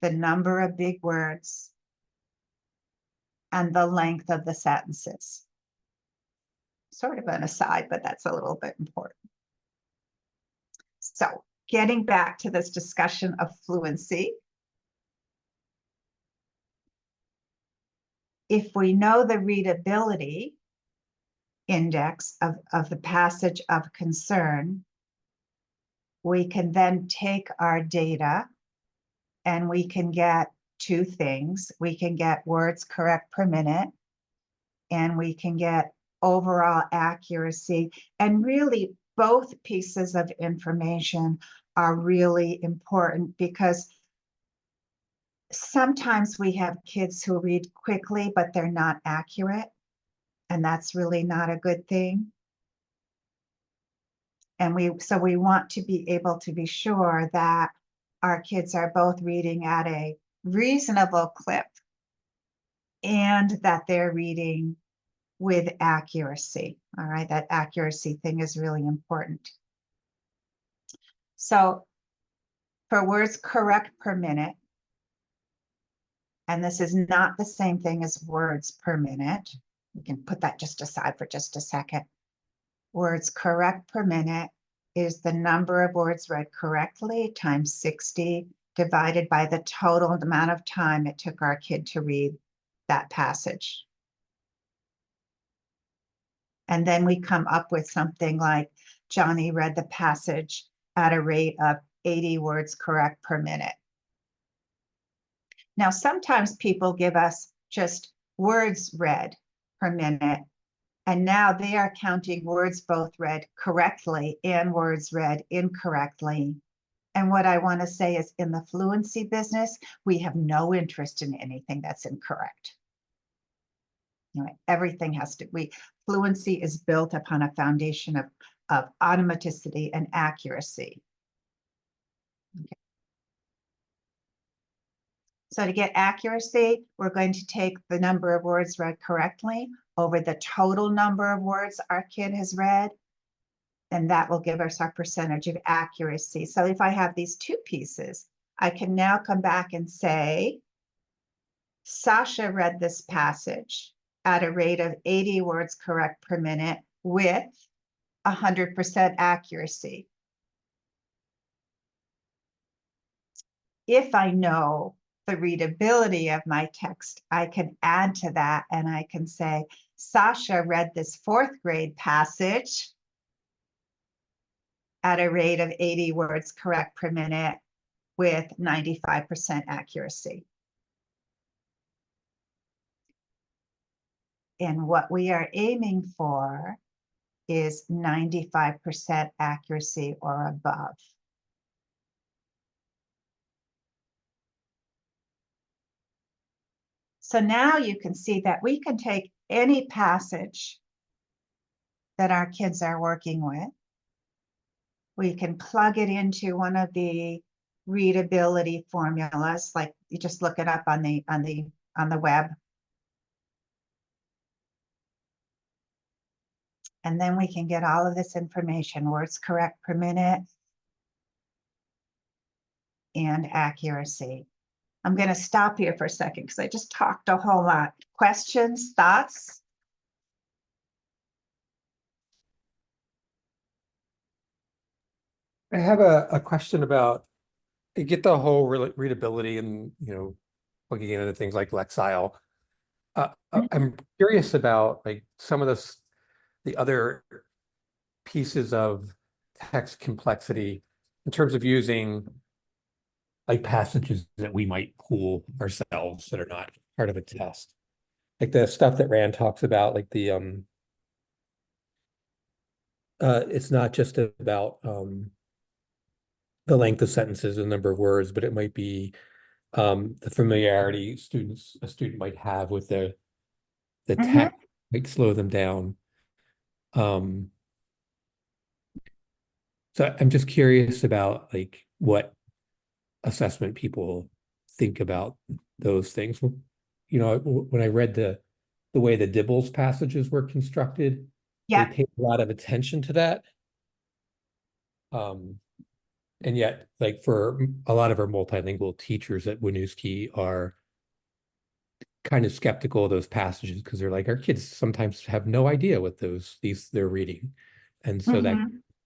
the number of big words and the length of the sentences. Sort of an aside, but that's a little bit important. So getting back to this discussion of fluency, if we know the readability index of the passage of concern, we can then take our data and we can get two things. We can get words correct per minute, and we can get overall accuracy. And really, both pieces of information are really important, because sometimes we have kids who read quickly, but they're not accurate. And that's really not a good thing. And so we want to be able to be sure that our kids are both reading at a reasonable clip and that they're reading with accuracy. All right, that accuracy thing is really important. So for words correct per minute, and this is not the same thing as words per minute, we can put that just aside for just a second. Words correct per minute is the number of words read correctly times 60 divided by the total amount of time it took our kid to read that passage. And then we come up with something like Johnny read the passage at a rate of 80 words correct per minute. Now, sometimes people give us just words read per minute, and now they are counting words both read correctly and words read incorrectly. And what I want to say is, in the fluency business, we have no interest in anything that's incorrect. You know, everything has to be, fluency is built upon a foundation of automaticity and accuracy. Okay. So to get accuracy, we're going to take the number of words read correctly over the total number of words our kid has read, and that will give us our percentage of accuracy. So if I have these two pieces, I can now come back and say, Sasha read this passage at a rate of 80 words correct per minute with 100% accuracy. If I know the readability of my text, I can add to that and I can say, Sasha read this fourth grade passage at a rate of 80 words correct per minute with 95% accuracy. And what we are aiming for is 95% accuracy or above. So now you can see that we can take any passage that our kids are working with. We can plug it into one of the readability formulas, like you just look it up on the web. And then we can get all of this information, words correct per minute and accuracy. I'm going to stop here for a second because I just talked a whole lot. Questions, thoughts? I have a question about, I get the whole readability and, plugging into things like Lexile. I'm curious about like some of the other pieces of text complexity in terms of using like passages that we might pool ourselves that are not part of a test. Like the stuff that Rand talks about, like it's not just about the length of sentences and number of words, but it might be the familiarity a student might have with the text might slow them down. So I'm just curious about like what assessment people think about those things. When I read the way the Dibbles passages were constructed, they Yeah. paid a lot of attention to that. And yet, like for a lot of our multilingual teachers at Winooski are kind of skeptical of those passages because they're like, our kids sometimes have no idea what they're reading. And so that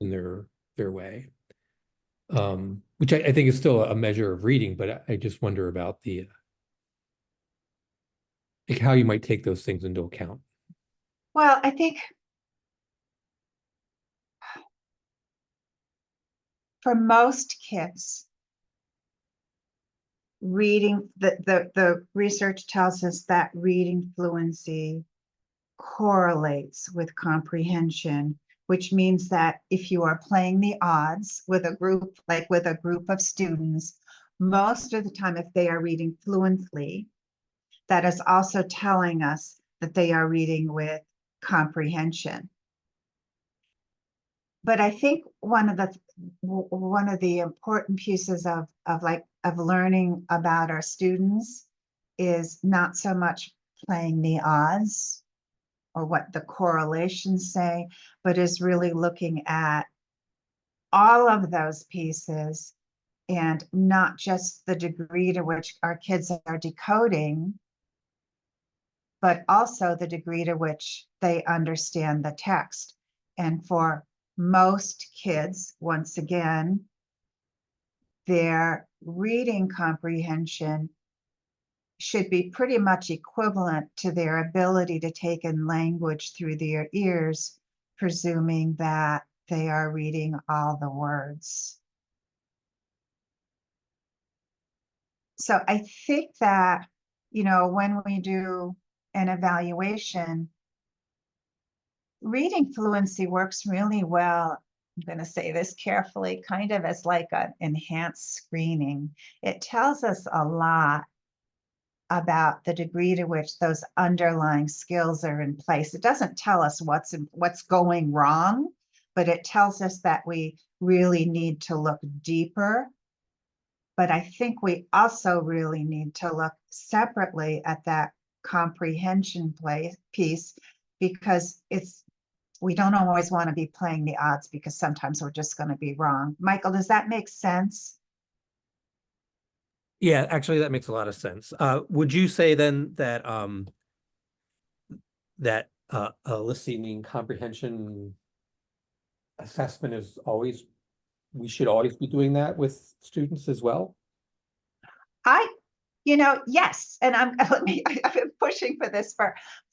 in their way. Which I think is still a measure of reading, but I just wonder about like how you might take those things into account. Well, I think for most kids, reading, the research tells us that reading fluency correlates with comprehension, which means that if you are playing the odds with a group, like with a group of students, most of the time, if they are reading fluently, that is also telling us that they are reading with comprehension. But I think one of the important pieces of learning about our students is not so much playing the odds or what the correlations say, but is really looking at all of those pieces and not just the degree to which our kids are decoding, but also the degree to which they understand the text. And for most kids, once again, their reading comprehension should be pretty much equivalent to their ability to take in language through their ears, presuming that they are reading all the words. So I think that, when we do an evaluation, reading fluency works really well. I'm going to say this carefully, kind of as like an enhanced screening. It tells us a lot about the degree to which those underlying skills are in place. It doesn't tell us what's going wrong, but it tells us that we really need to look deeper. But I think we also really need to look separately at that comprehension piece, because we don't always want to be playing the odds, because sometimes we're just going to be wrong. Michael, does that make sense? Yeah, actually, that makes a lot of sense. Would you say then that a listening comprehension assessment is always, we should always be doing that with students as well? Yes, and I've been pushing for this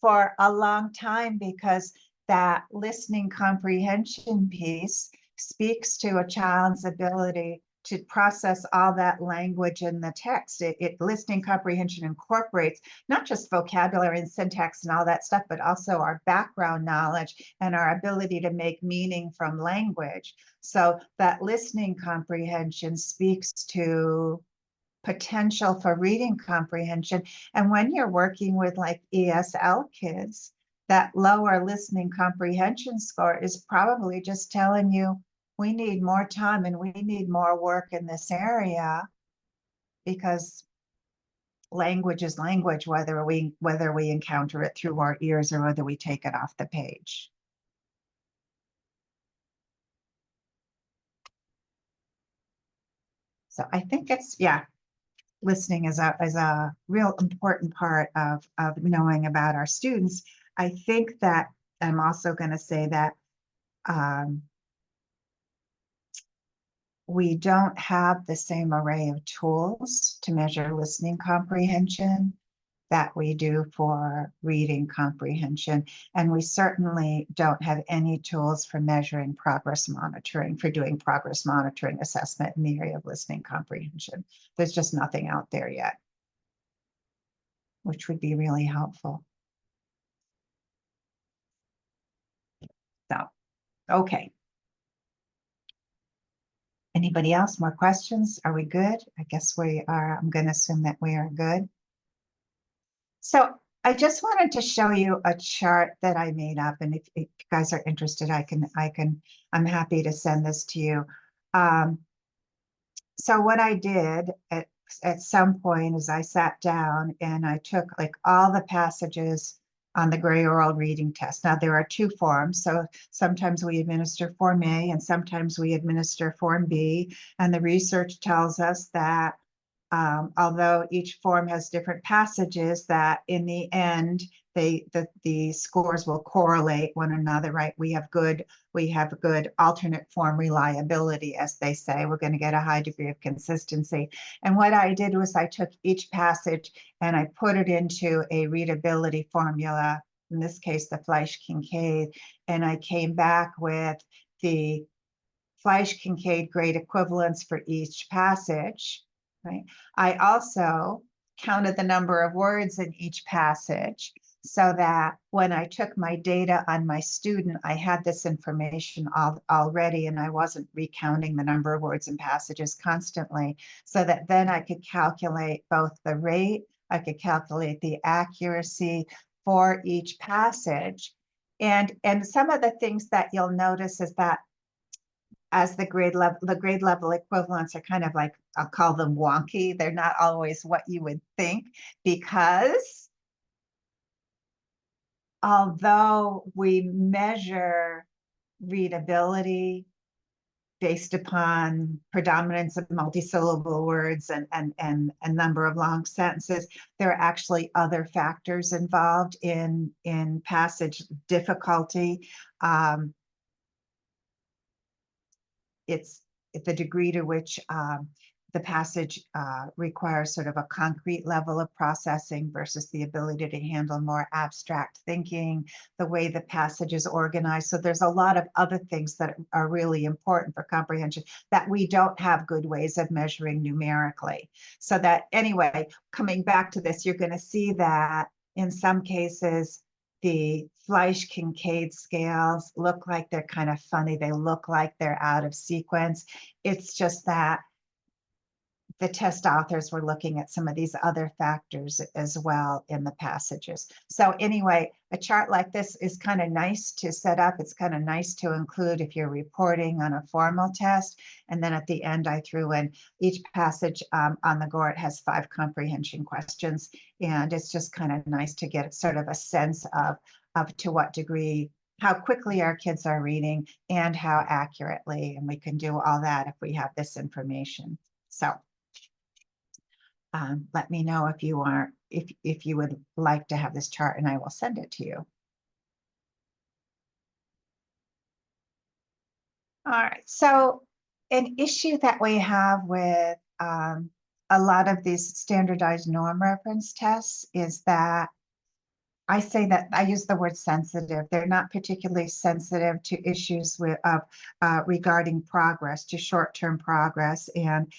for a long time, because that listening comprehension piece speaks to a child's ability to process all that language in the text. Listening comprehension incorporates not just vocabulary and syntax and all that stuff, but also our background knowledge and our ability to make meaning from language. So that listening comprehension speaks to potential for reading comprehension. And when you're working with like ESL kids, that lower listening comprehension score is probably just telling you, we need more time and we need more work in this area, because language is language, whether we encounter it through our ears or whether we take it off the page. So I think listening is a real important part of knowing about our students. I think that I'm also going to say that we don't have the same array of tools to measure listening comprehension that we do for reading comprehension. And we certainly don't have any tools for measuring progress monitoring, for doing progress monitoring assessment in the area of listening comprehension. There's just nothing out there yet, which would be really helpful. So, okay. Anybody else? More questions? Are we good? I guess we are. I'm going to assume that we are good. So I just wanted to show you a chart that I made up, and if you guys are interested, I'm happy to send this to you. So what I did at some point is I sat down and I took like all the passages on the Gray Oral Reading Test. Now there are two forms, so sometimes we administer Form A and sometimes we administer Form B, and the research tells us that although each form has different passages, that in the end, the scores will correlate one another, right? We have good alternate form reliability, as they say. We're going to get a high degree of consistency. And what I did was I took each passage and I put it into a readability formula, in this case, the Fleisch-Kincaid, and I came back with the Fleisch-Kincaid grade equivalents for each passage. Right. I also counted the number of words in each passage, so that when I took my data on my student, I had this information already, and I wasn't recounting the number of words in passages constantly, so that then I could calculate both the rate, I could calculate the accuracy for each passage. And some of the things that you'll notice is that as the grade level equivalents are kind of like, I'll call them wonky. They're not always what you would think, because although we measure readability based upon predominance of multisyllable words and number of long sentences, there are actually other factors involved in passage difficulty. It's the degree to which the passage requires sort of a concrete level of processing versus the ability to handle more abstract thinking, the way the passage is organized. So there's a lot of other things that are really important for comprehension that we don't have good ways of measuring numerically. So that anyway, coming back to this, you're going to see that in some cases, the Fleisch-Kincaid scales look like they're kind of funny. They look like they're out of sequence. It's just that the test authors were looking at some of these other factors as well in the passages. So anyway, a chart like this is kind of nice to set up. It's kind of nice to include if you're reporting on a formal test. And then at the end, I threw in each passage on the GORT has 5 comprehension questions. And it's just kind of nice to get sort of a sense of to what degree, how quickly our kids are reading and how accurately. And we can do all that if we have this information. So let me know if you would like to have this chart, and I will send it to you. All right, so an issue that we have with a lot of these standardized norm reference tests is that I say that I use the word sensitive. They're not particularly sensitive to issues regarding progress, to short-term progress, and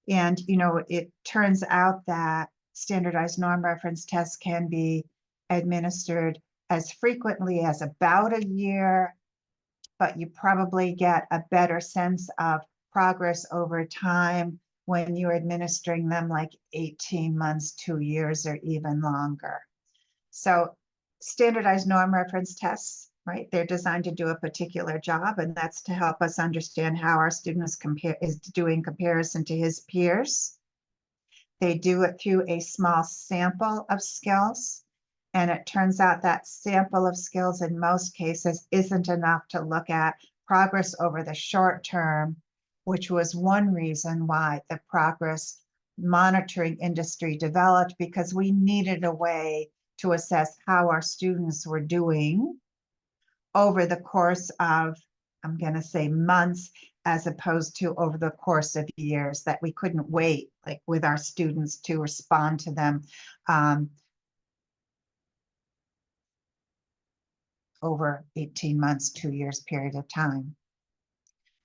it turns out that standardized norm reference tests can be administered as frequently as about a year, but you probably get a better sense of progress over time when you're administering them like 18 months, 2 years, or even longer. So standardized norm reference tests, right? They're designed to do a particular job, and that's to help us understand how our students is doing comparison to his peers. They do it through a small sample of skills. And it turns out that sample of skills in most cases isn't enough to look at progress over the short term, which was one reason why the progress monitoring industry developed, because we needed a way to assess how our students were doing over the course of, I'm going to say months, as opposed to over the course of years, that we couldn't wait like with our students to respond to them over 18 months, 2 years period of time.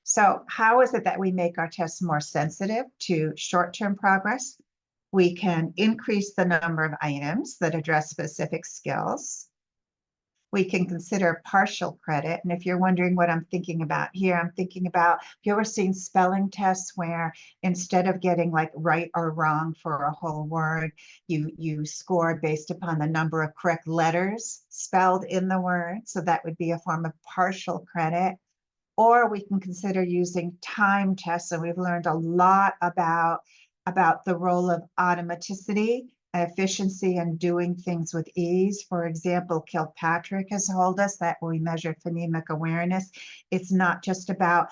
So how is it that we make our tests more sensitive to short-term progress? We can increase the number of items that address specific skills. We can consider partial credit. And if you're wondering what I'm thinking about here, I'm thinking about, have you ever seen spelling tests where instead of getting like right or wrong for a whole word, you score based upon the number of correct letters spelled in the word? So that would be a form of partial credit. Or we can consider using time tests. And we've learned a lot about the role of automaticity, efficiency, and doing things with ease. For example, Kilpatrick has told us that when we measure phonemic awareness, it's not just about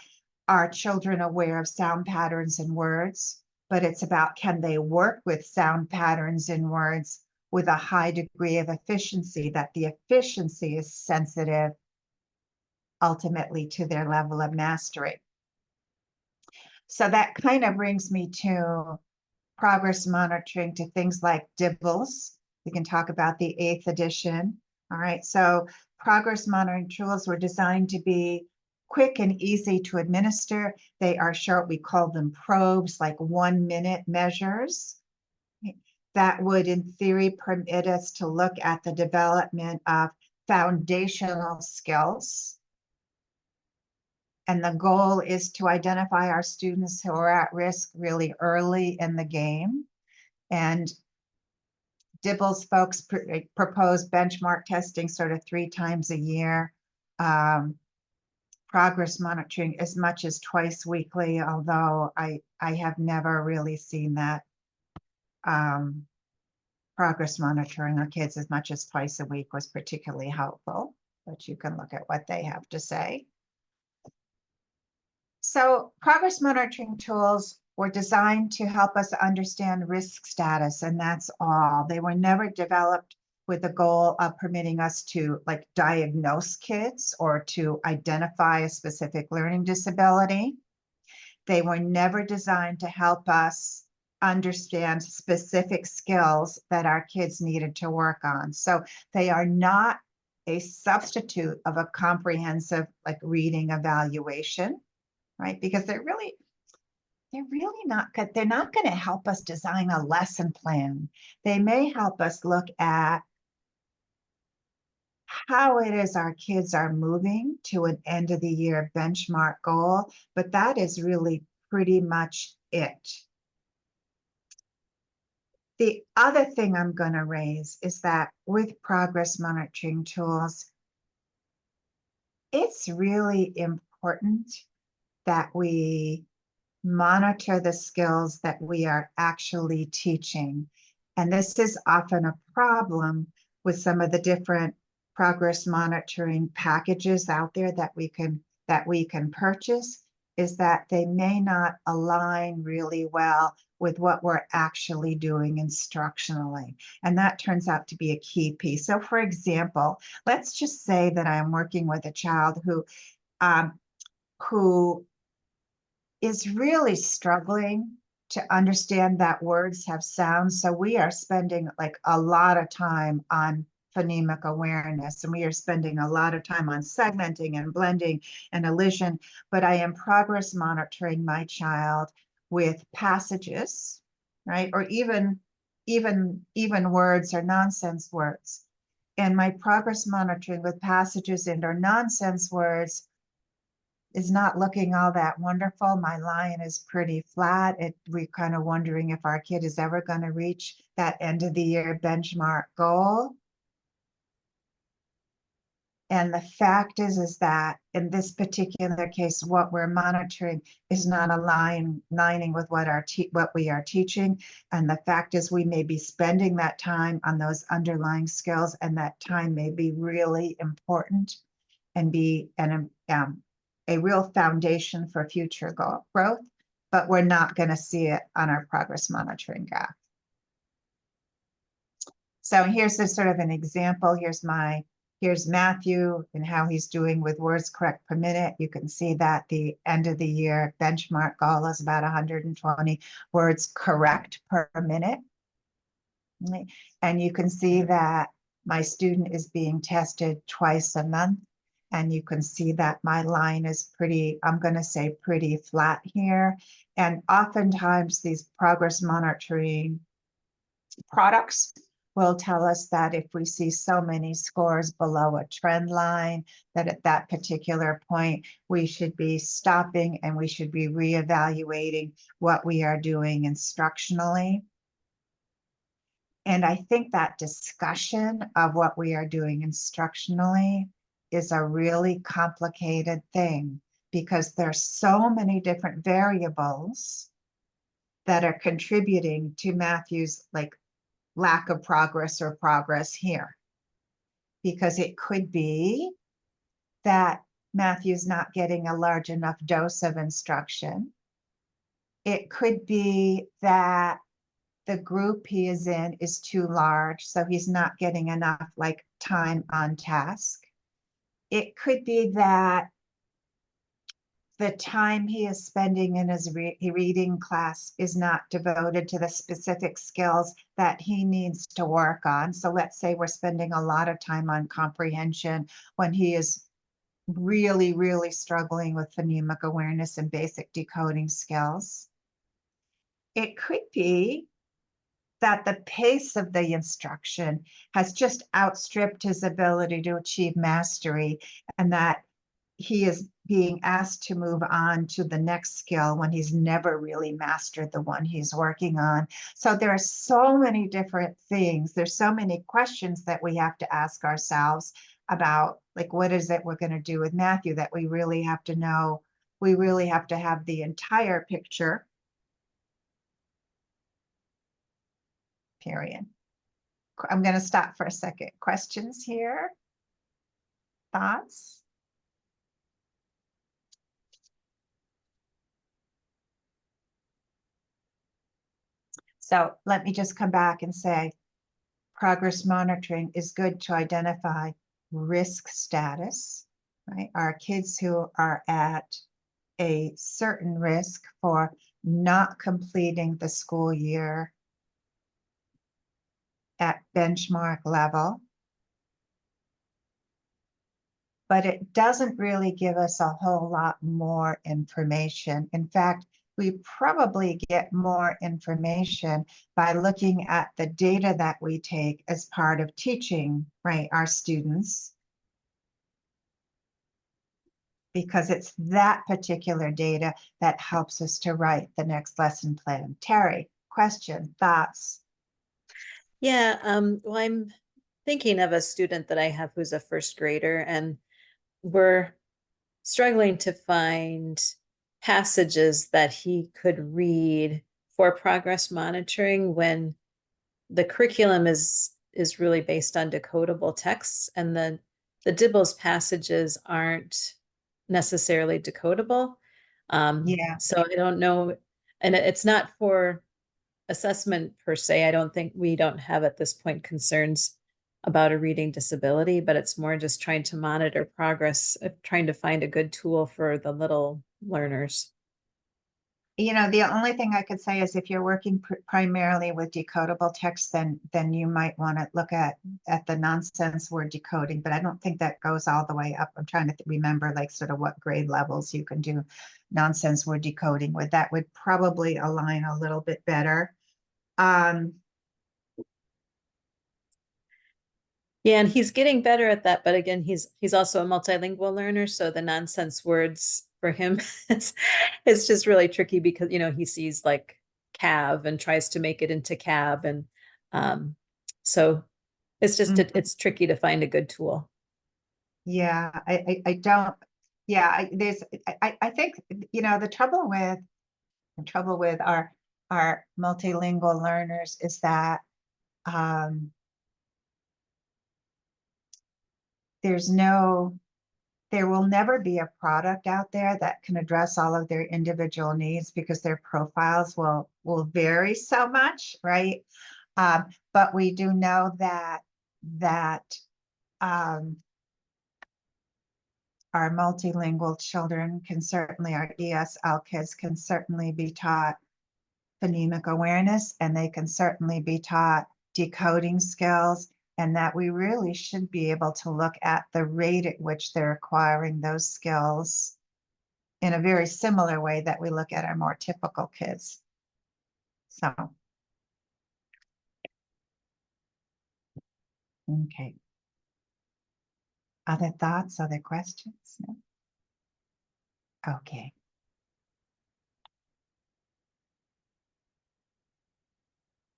are children aware of sound patterns in words, but it's about can they work with sound patterns in words with a high degree of efficiency, that the efficiency is sensitive ultimately to their level of mastery. So that kind of brings me to progress monitoring, to things like DIBELS. We can talk about the 8th edition. All right, so progress monitoring tools were designed to be quick and easy to administer. They are short, we call them probes, like 1-minute measures. That would, in theory, permit us to look at the development of foundational skills. And the goal is to identify our students who are at risk really early in the game. And DIBELS folks propose benchmark testing sort of 3 times a year, progress monitoring as much as twice weekly, although I have never really seen that progress monitoring our kids as much as twice a week was particularly helpful, but you can look at what they have to say. So progress monitoring tools were designed to help us understand risk status, and that's all. They were never developed with the goal of permitting us to like diagnose kids or to identify a specific learning disability. They were never designed to help us understand specific skills that our kids needed to work on. So they are not a substitute of a comprehensive like reading evaluation, right? Because they're really not good. They're not going to help us design a lesson plan. They may help us look at how it is our kids are moving to an end of the year benchmark goal, but that is really pretty much it. The other thing I'm going to raise is that with progress monitoring tools, it's really important that we monitor the skills that we are actually teaching. And this is often a problem with some of the different progress monitoring packages out there that we can purchase, is that they may not align really well with what we're actually doing instructionally. And that turns out to be a key piece. So for example, let's just say that I'm working with a child who is really struggling to understand that words have sounds. So we are spending like a lot of time on phonemic awareness, and we are spending a lot of time on segmenting and blending and elision. But I am progress monitoring my child with passages, right? Or even words or nonsense words. And my progress monitoring with passages and or nonsense words is not looking all that wonderful. My line is pretty flat. We're kind of wondering if our kid is ever going to reach that end of the year benchmark goal. And the fact is that in this particular case, what we're monitoring is not aligning with what we are teaching. And the fact is we may be spending that time on those underlying skills, and that time may be really important and be a real foundation for future growth, but we're not going to see it on our progress monitoring graph. So here's this sort of an example. Here's Matthew and how he's doing with words correct per minute. You can see that the end of the year benchmark goal is about 120 words correct per minute. And you can see that my student is being tested twice a month. And you can see that my line is pretty, I'm going to say pretty flat here. And oftentimes these progress monitoring products will tell us that if we see so many scores below a trend line, that at that particular point, we should be stopping and we should be reevaluating what we are doing instructionally. And I think that discussion of what we are doing instructionally is a really complicated thing, because there's so many different variables that are contributing to Matthew's like lack of progress or progress here. Because it could be that Matthew's not getting a large enough dose of instruction. It could be that the group he is in is too large, so he's not getting enough like time on task. It could be that the time he is spending in his reading class is not devoted to the specific skills that he needs to work on. So let's say we're spending a lot of time on comprehension when he is really, really struggling with phonemic awareness and basic decoding skills. It could be that the pace of the instruction has just outstripped his ability to achieve mastery, and that he is being asked to move on to the next skill when he's never really mastered the one he's working on. So there are so many different things. There's so many questions that we have to ask ourselves about, like, what is it we're going to do with Matthew, that we really have to know. We really have to have the entire picture. Period. I'm going to stop for a second. Questions here? Thoughts? So let me just come back and say, progress monitoring is good to identify risk status, right? Our kids who are at a certain risk for not completing the school year at benchmark level. But it doesn't really give us a whole lot more information. In fact, we probably get more information by looking at the data that we take as part of teaching, right, our students, because it's that particular data that helps us to write the next lesson plan. Terry, question, thoughts? Yeah, well, I'm thinking of a student that I have who's a first grader, and we're struggling to find passages that he could read for progress monitoring when the curriculum is really based on decodable texts, and the DIBELS passages aren't necessarily decodable. Yeah. So I don't know, and it's not for assessment per se. I don't think we don't have at this point concerns about a reading disability, but it's more just trying to monitor progress, trying to find a good tool for the little learners. You know, the only thing I could say is if you're working primarily with decodable text, then you might want to look at the nonsense word decoding, but I don't think that goes all the way up. I'm trying to remember like sort of what grade levels you can do nonsense word decoding with. That would probably align a little bit better. Yeah, and he's getting better at that, but again, he's also a multilingual learner, so the nonsense words for him it's just really tricky because he sees like calve and tries to make it into cab, and so it's just it's tricky to find a good tool. Yeah, I don't. Yeah, I think the trouble with our multilingual learners is that there will never be a product out there that can address all of their individual needs because their profiles will vary so much, right? But we do know that our multilingual children can certainly, our ESL kids can certainly be taught phonemic awareness, and they can certainly be taught decoding skills, and that we really should be able to look at the rate at which they're acquiring those skills in a very similar way that we look at our more typical kids. So, okay. Other thoughts, other questions? No? Okay.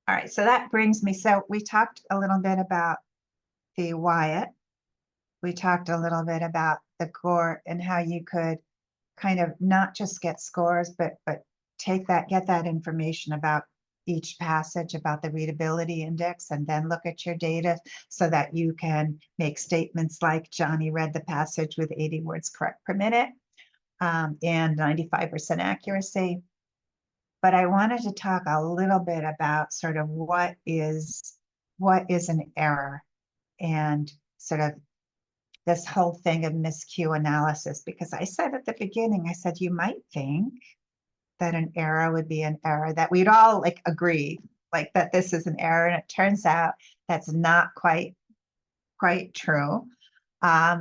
All right, so that brings me, so we talked a little bit about the Wyatt. We talked a little bit about the GORT and how you could kind of not just get scores, but get that information about each passage, about the readability index, and then look at your data so that you can make statements like Johnny read the passage with 80 words correct per minute and 95% accuracy. But I wanted to talk a little bit about sort of what is an error and sort of this whole thing of miscue analysis, because I said at the beginning, I said, you might think that an error would be an error, that we'd all like agree like that this is an error, and it turns out that's not quite true.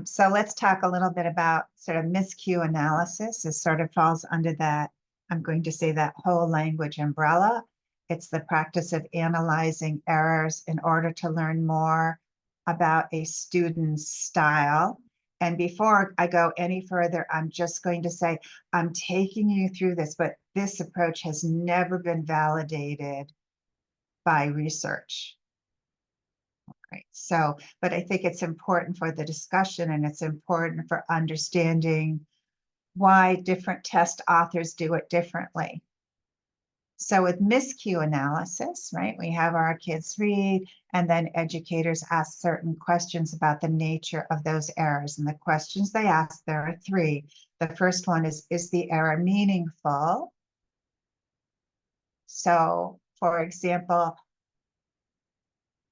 So let's talk a little bit about sort of miscue analysis. This sort of falls under that, I'm going to say, that whole language umbrella. It's the practice of analyzing errors in order to learn more about a student's style. And before I go any further, I'm just going to say, I'm taking you through this, but this approach has never been validated by research. Right. So, but I think it's important for the discussion, and it's important for understanding why different test authors do it differently. So with miscue analysis, right, we have our kids read, and then educators ask certain questions about the nature of those errors. And the questions they ask, there are three. The first one is the error meaningful? So, for example,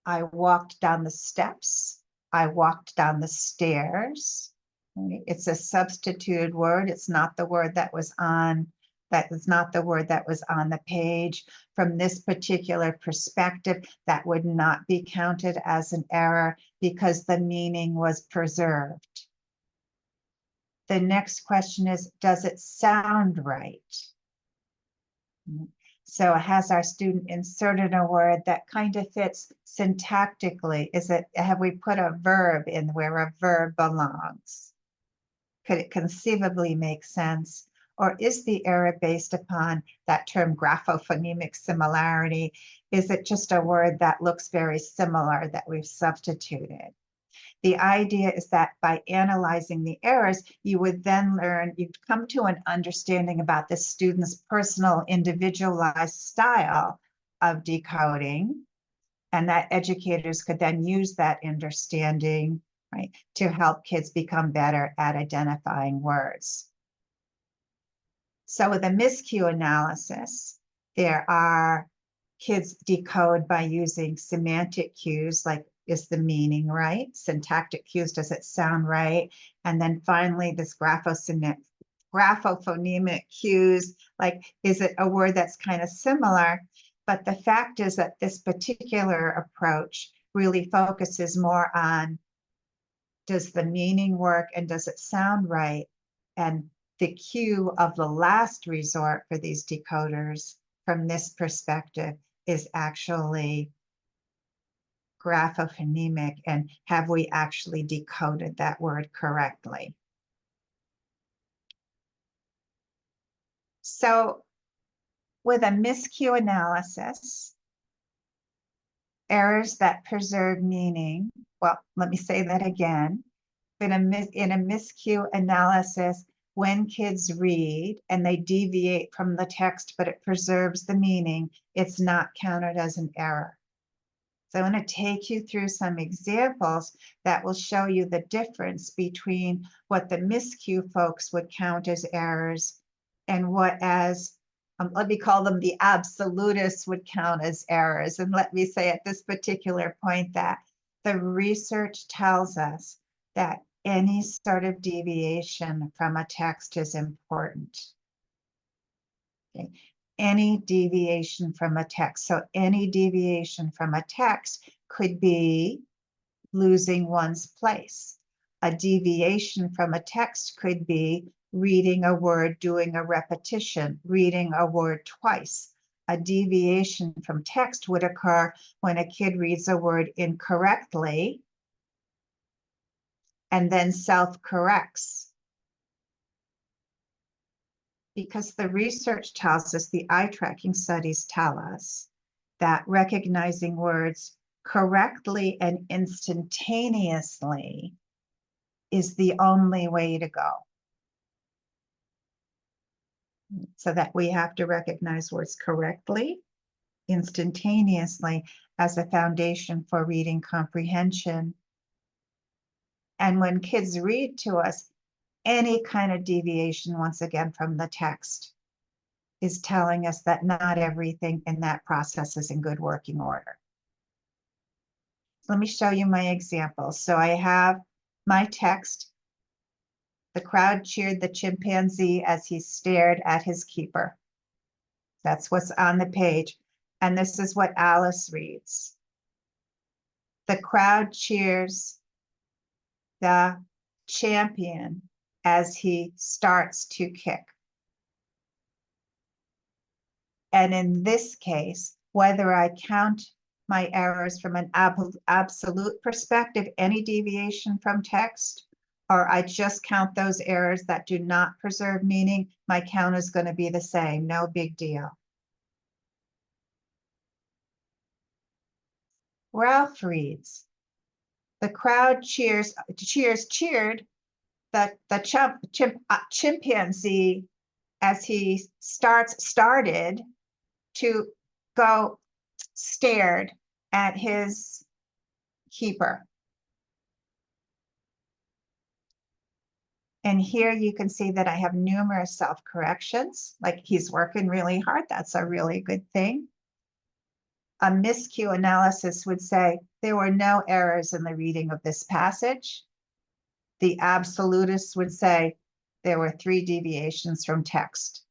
I walked down the steps. I walked down the stairs. Right? It's a substituted word. It's not the word that was on, that is not the word that was on the page. From this particular perspective, that would not be counted as an error because the meaning was preserved. The next question is, does it sound right? So has our student inserted a word that kind of fits syntactically? Have we put a verb in where a verb belongs? Could it conceivably make sense? Or is the error based upon that term graphophonemic similarity? Is it just a word that looks very similar that we've substituted? The idea is that by analyzing the errors, you would then learn, you'd come to an understanding about the student's personal individualized style of decoding, and that educators could then use that understanding, right, to help kids become better at identifying words. So with a miscue analysis, there are kids decode by using semantic cues like is the meaning right? Syntactic cues, does it sound right? And then finally, this graphophonemic cues, like, is it a word that's kind of similar? But the fact is that this particular approach really focuses more on, does the meaning work and does it sound right? And the cue of the last resort for these decoders from this perspective is actually graphophonemic, and have we actually decoded that word correctly? So with a miscue analysis, errors that preserve meaning, well, let me say that again. In a miscue analysis, when kids read and they deviate from the text, but it preserves the meaning, it's not counted as an error. So I want to take you through some examples that will show you the difference between what the miscue folks would count as errors and what, as let me call them, the absolutists would count as errors. And let me say at this particular point that the research tells us that any sort of deviation from a text is important. Okay. Any deviation from a text. So any deviation from a text could be losing one's place. A deviation from a text could be reading a word, doing a repetition, reading a word twice. A deviation from text would occur when a kid reads a word incorrectly and then self-corrects. Because the research tells us, the eye tracking studies tell us, that recognizing words correctly and instantaneously is the only way to go. So that we have to recognize words correctly, instantaneously, as a foundation for reading comprehension. And when kids read to us, any kind of deviation, once again, from the text is telling us that not everything in that process is in good working order. Let me show you my examples. So I have my text. The crowd cheered the chimpanzee as he stared at his keeper. That's what's on the page. And this is what Alice reads. The crowd cheers the champion as he starts to kick. And in this case, whether I count my errors from an absolute perspective, any deviation from text, or I just count those errors that do not preserve meaning, my count is going to be the same. No big deal. Ralph reads, the crowd cheered the chimpanzee as he started to go, stared at his keeper. And here you can see that I have numerous self-corrections, like he's working really hard. That's a really good thing. A miscue analysis would say there were no errors in the reading of this passage. The absolutists would say there were 3 deviations from text.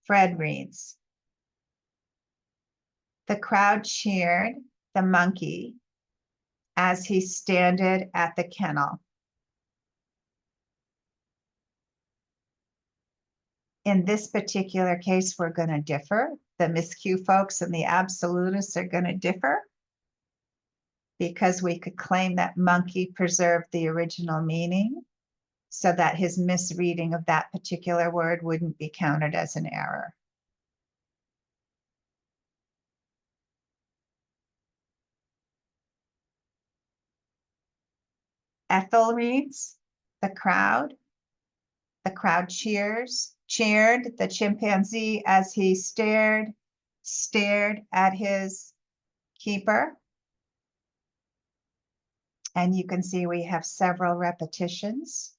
Fred reads, the crowd cheered the monkey as he standed at the kennel. In this particular case, we're going to differ. The miscue folks and the absolutists are going to differ, because we could claim that monkey preserved the original meaning so that his misreading of that particular word wouldn't be counted as an error. Ethel reads, the crowd cheered the chimpanzee as he stared at his keeper. And you can see we have several repetitions.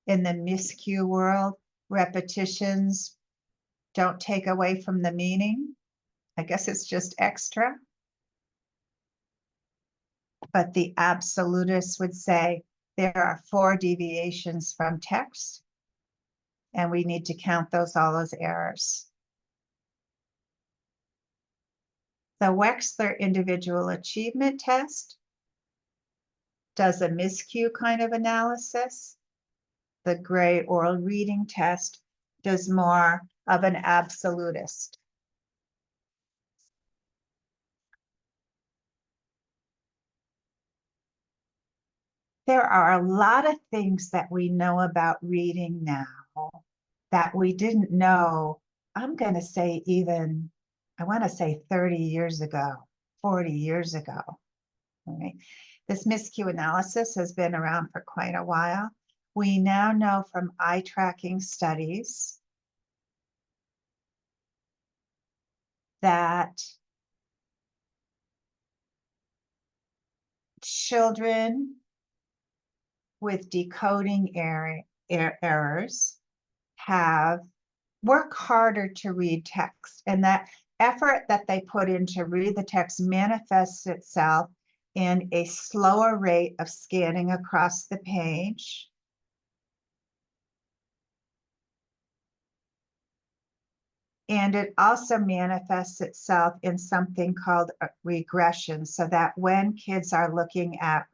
In the miscue world, repetitions don't take away from the meaning. I guess it's just extra. But the absolutists would say there are 4 deviations from text, and we need to count those all as errors. The Wechsler Individual Achievement Test does a miscue kind of analysis. The Gray Oral Reading Test does more of an absolutist. There are a lot of things that we know about reading now that we didn't know, I'm going to say even, I want to say 30 years ago, 40 years ago. All right. This miscue analysis has been around for quite a while. We now know from eye tracking studies that children with decoding errors work harder to read text, and that effort that they put in to read the text manifests itself in a slower rate of scanning across the page. And it also manifests itself in something called a regression, so that when kids are looking at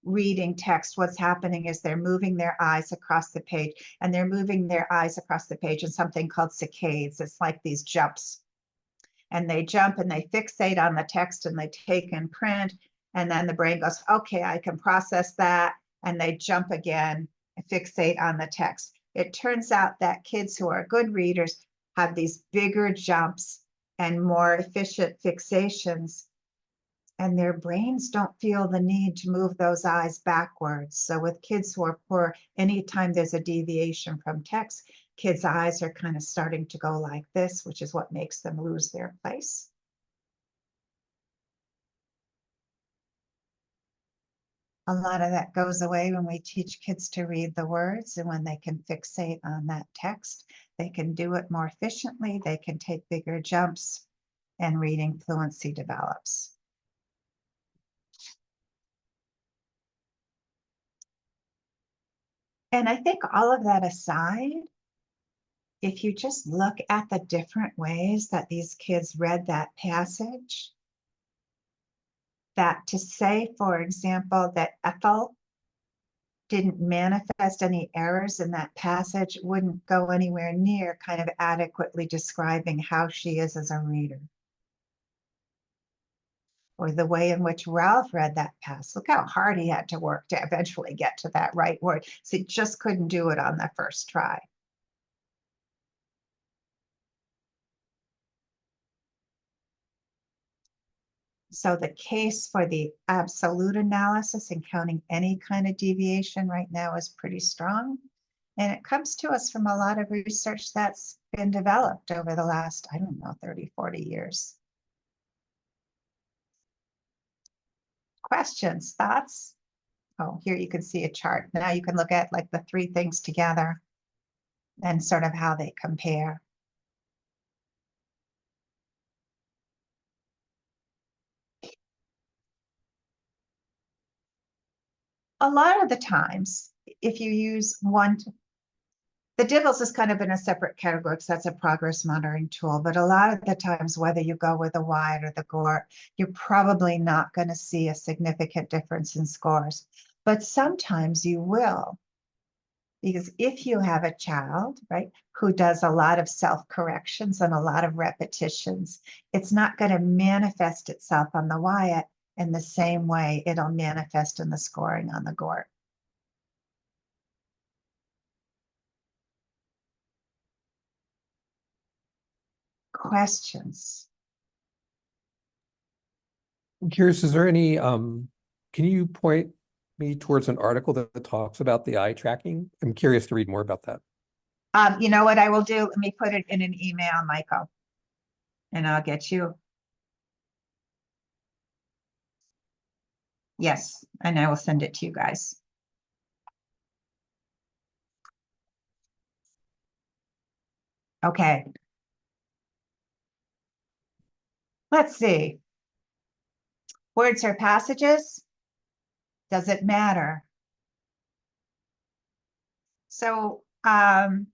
reading text, what's happening is they're moving their eyes across the page, and they're moving their eyes across the page in something called saccades. It's like these jumps, and they jump and they fixate on the text and they take and print, and then the brain goes, okay, I can process that, and they jump again and fixate on the text. It turns out that kids who are good readers have these bigger jumps and more efficient fixations, and their brains don't feel the need to move those eyes backwards. So with kids who are poor, anytime there's a deviation from text, kids' eyes are kind of starting to go like this, which is what makes them lose their place. A lot of that goes away when we teach kids to read the words, and when they can fixate on that text, they can do it more efficiently, they can take bigger jumps, and reading fluency develops. And I think all of that aside, if you just look at the different ways that these kids read that passage, that to say, for example, that Ethel didn't manifest any errors in that passage wouldn't go anywhere near kind of adequately describing how she is as a reader. Or the way in which Ralph read that passage. Look how hard he had to work to eventually get to that right word. So he just couldn't do it on the first try. So the case for the absolute analysis and counting any kind of deviation right now is pretty strong. And it comes to us from a lot of research that's been developed over the last, I don't know, 30, 40 years. Questions, thoughts? Oh, here you can see a chart. Now you can look at like the 3 things together and sort of how they compare. A lot of the times, if you use the DIVLS is kind of in a separate category because that's a progress monitoring tool, but a lot of the times, whether you go with the WIAT or the GORT, you're probably not going to see a significant difference in scores. But sometimes you will, because if you have a child, right, who does a lot of self-corrections and a lot of repetitions, it's not going to manifest itself on the WIAT in the same way it'll manifest in the scoring on the GORT. Questions? I'm curious, is there any, can you point me towards an article that talks about the eye tracking? I'm curious to read more about that. You know what I will do? Let me put it in an email, Michael, and I'll get you. Yes, and I will send it to you guys. Okay. Let's see. Words or passages? Does it matter? So evaluators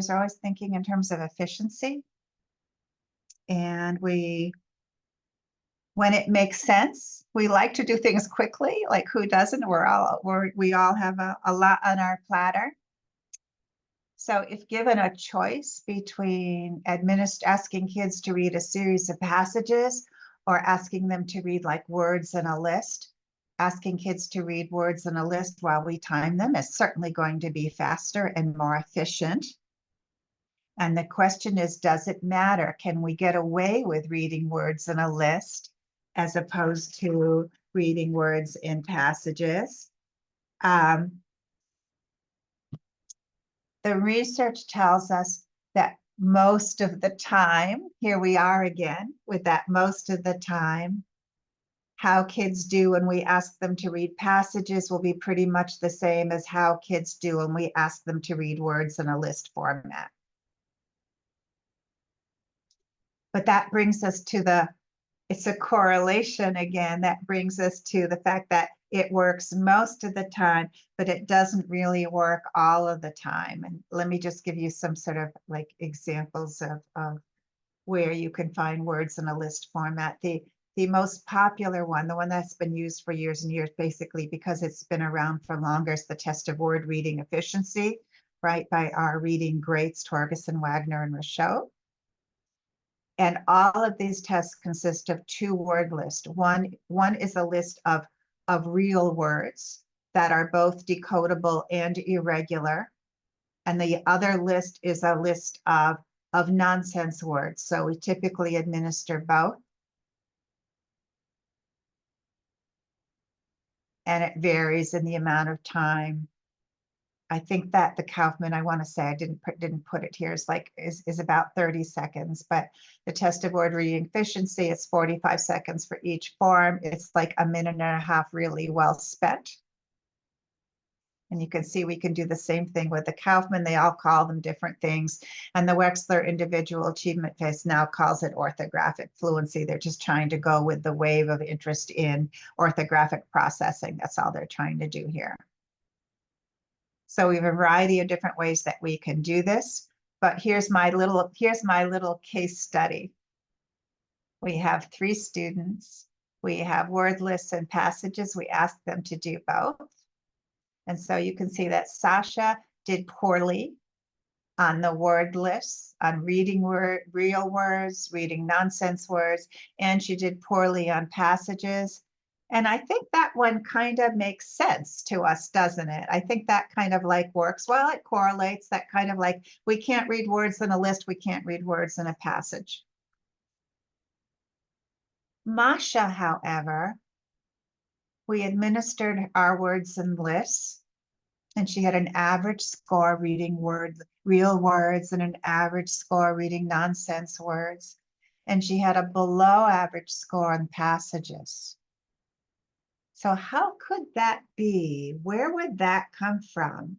are always thinking in terms of efficiency. And when it makes sense, we like to do things quickly, like who doesn't? We all have a lot on our platter. So if given a choice between asking kids to read a series of passages or asking them to read like words in a list, asking kids to read words in a list while we time them is certainly going to be faster and more efficient. And the question is, does it matter? Can we get away with reading words in a list as opposed to reading words in passages? The research tells us that most of the time, here we are again with that most of the time, how kids do when we ask them to read passages will be pretty much the same as how kids do when we ask them to read words in a list format. But that brings us to it's a correlation again, that brings us to the fact that it works most of the time, but it doesn't really work all of the time. And let me just give you some sort of like examples of where you can find words in a list format. The most popular one, the one that's been used for years and years, basically because it's been around for longer, is the test of word reading efficiency, right, by our reading greats, Torgerson, Wagner, and Rochot. And all of these tests consist of two word lists. One is a list of real words that are both decodable and irregular. And the other list is a list of nonsense words. So we typically administer both. And it varies in the amount of time. I think that the Kaufman, I want to say I didn't put it here, is about 30 seconds, but the test of word reading efficiency is 45 seconds for each form. It's like a minute and a half really well spent. And you can see we can do the same thing with the Kaufman. They all call them different things. And the Wechsler Individual Achievement Test now calls it orthographic fluency. They're just trying to go with the wave of interest in orthographic processing. That's all they're trying to do here. So we have a variety of different ways that we can do this, but here's my little case study. We have 3 students. We have word lists and passages. We asked them to do both. And so you can see that Sasha did poorly on the word lists, on reading real words, reading nonsense words, and she did poorly on passages. And I think that one kind of makes sense to us, doesn't it? I think that kind of like works. Well, it correlates, that kind of like, we can't read words in a list, we can't read words in a passage. Masha, however, we administered our words in lists, and she had an average score reading real words and an average score reading nonsense words. And she had a below average score on passages. So how could that be? Where would that come from?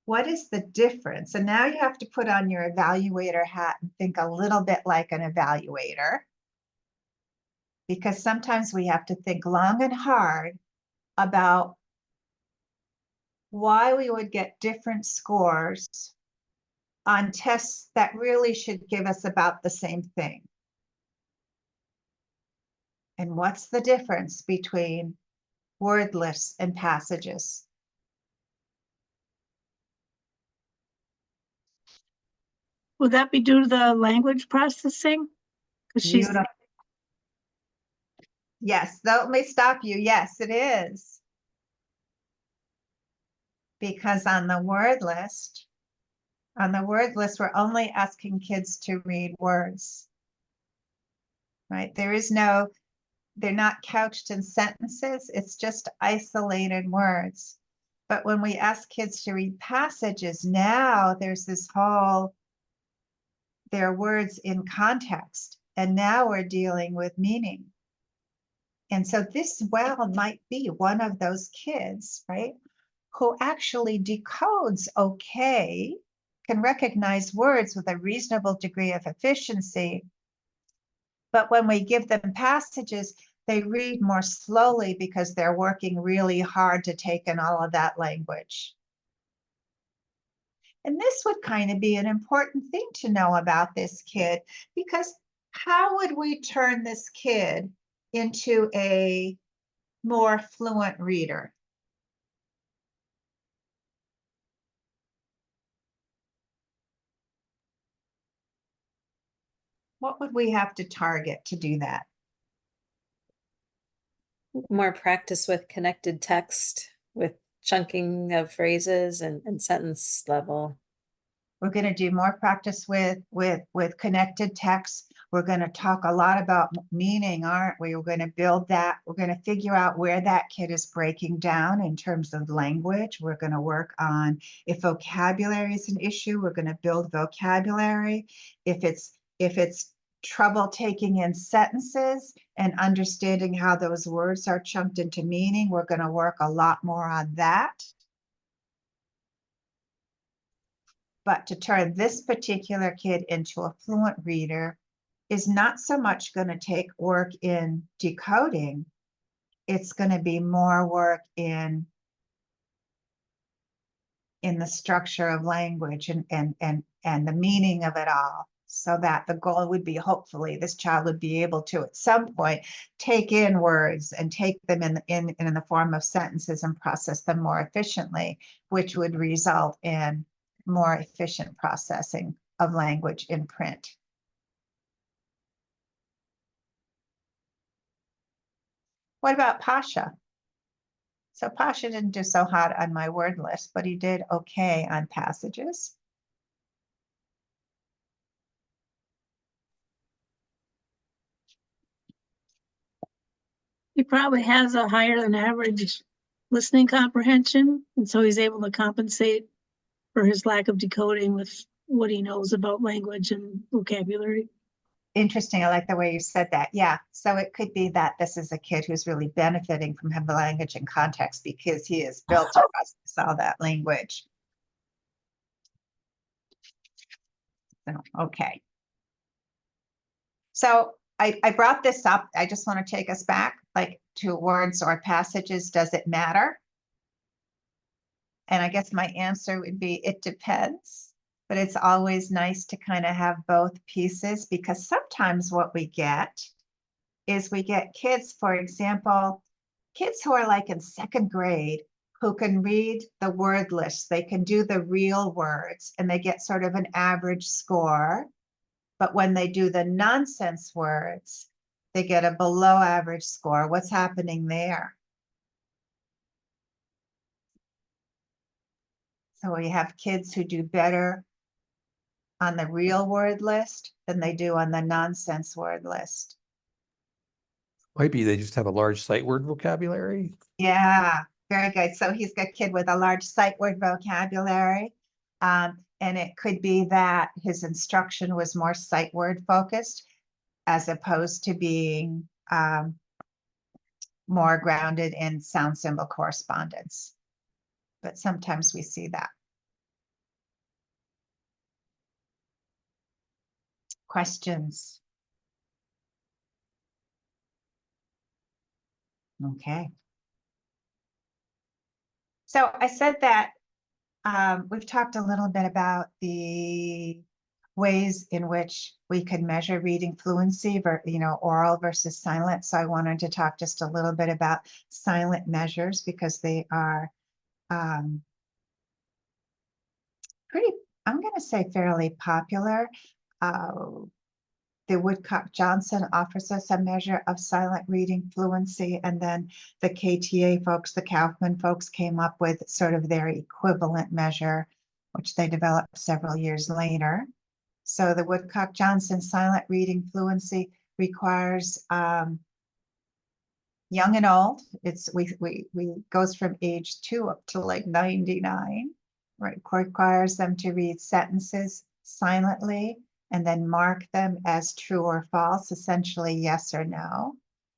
What is the difference? And now you have to put on your evaluator hat and think a little bit like an evaluator, because sometimes we have to think long and hard about why we would get different scores on tests that really should give us about the same thing. And what's the difference between word lists and passages? Would that be due to the language processing? Because she's Beautiful. Yes, let me stop you. Yes, it is. Because on the word list, we're only asking kids to read words, right? They're not couched in sentences. It's just isolated words. But when we ask kids to read passages, now there's this whole, their words in context. And now we're dealing with meaning. And so this well might be one of those kids, right, who actually decodes okay, can recognize words with a reasonable degree of efficiency. But when we give them passages, they read more slowly because they're working really hard to take in all of that language. And this would kind of be an important thing to know about this kid, because how would we turn this kid into a more fluent reader? What would we have to target to do that? More practice with connected text, with chunking of phrases and sentence level. We're going to do more practice with connected text. We're going to talk a lot about meaning, aren't we? We're going to build that. We're going to figure out where that kid is breaking down in terms of language. We're going to work on, if vocabulary is an issue, we're going to build vocabulary. If it's trouble taking in sentences and understanding how those words are chunked into meaning, we're going to work a lot more on that. But to turn this particular kid into a fluent reader is not so much going to take work in decoding. It's going to be more work in the structure of language and the meaning of it all. So that the goal would be, hopefully, this child would be able to, at some point, take in words and take them in the form of sentences and process them more efficiently, which would result in more efficient processing of language in print. What about Pasha? So Pasha didn't do so hot on my word list, but he did okay on passages. He probably has a higher than average listening comprehension, and so he's able to compensate for his lack of decoding with what he knows about language and vocabulary. Interesting. I like the way you said that. Yeah. So it could be that this is a kid who's really benefiting from having the language and context because he is built to process all that language. So, okay. So I brought this up. I just want to take us back, like, to words or passages. Does it matter? And I guess my answer would be, it depends. But it's always nice to kind of have both pieces, because sometimes what we get is we get kids, for example, kids who are like in second grade, who can read the word list. They can do the real words and they get sort of an average score. But when they do the nonsense words, they get a below average score. What's happening there? So we have kids who do better on the real word list than they do on the nonsense word list. Might be they just have a large sight word vocabulary. Yeah, very good. So he's a kid with a large sight word vocabulary. And it could be that his instruction was more sight word focused as opposed to being more grounded in sound symbol correspondence. But sometimes we see that. Questions? Okay. So I said that we've talked a little bit about the ways in which we could measure reading fluency, oral versus silent. So I wanted to talk just a little bit about silent measures, because they are pretty, I'm going to say, fairly popular. The Woodcock-Johnson offers us a measure of silent reading fluency, and then the KTA folks, the Kaufman folks, came up with sort of their equivalent measure, which they developed several years later. So the Woodcock-Johnson silent reading fluency requires young and old. We goes from age 2 up to like 99, right? Requires them to read sentences silently and then mark them as true or false, essentially yes or no.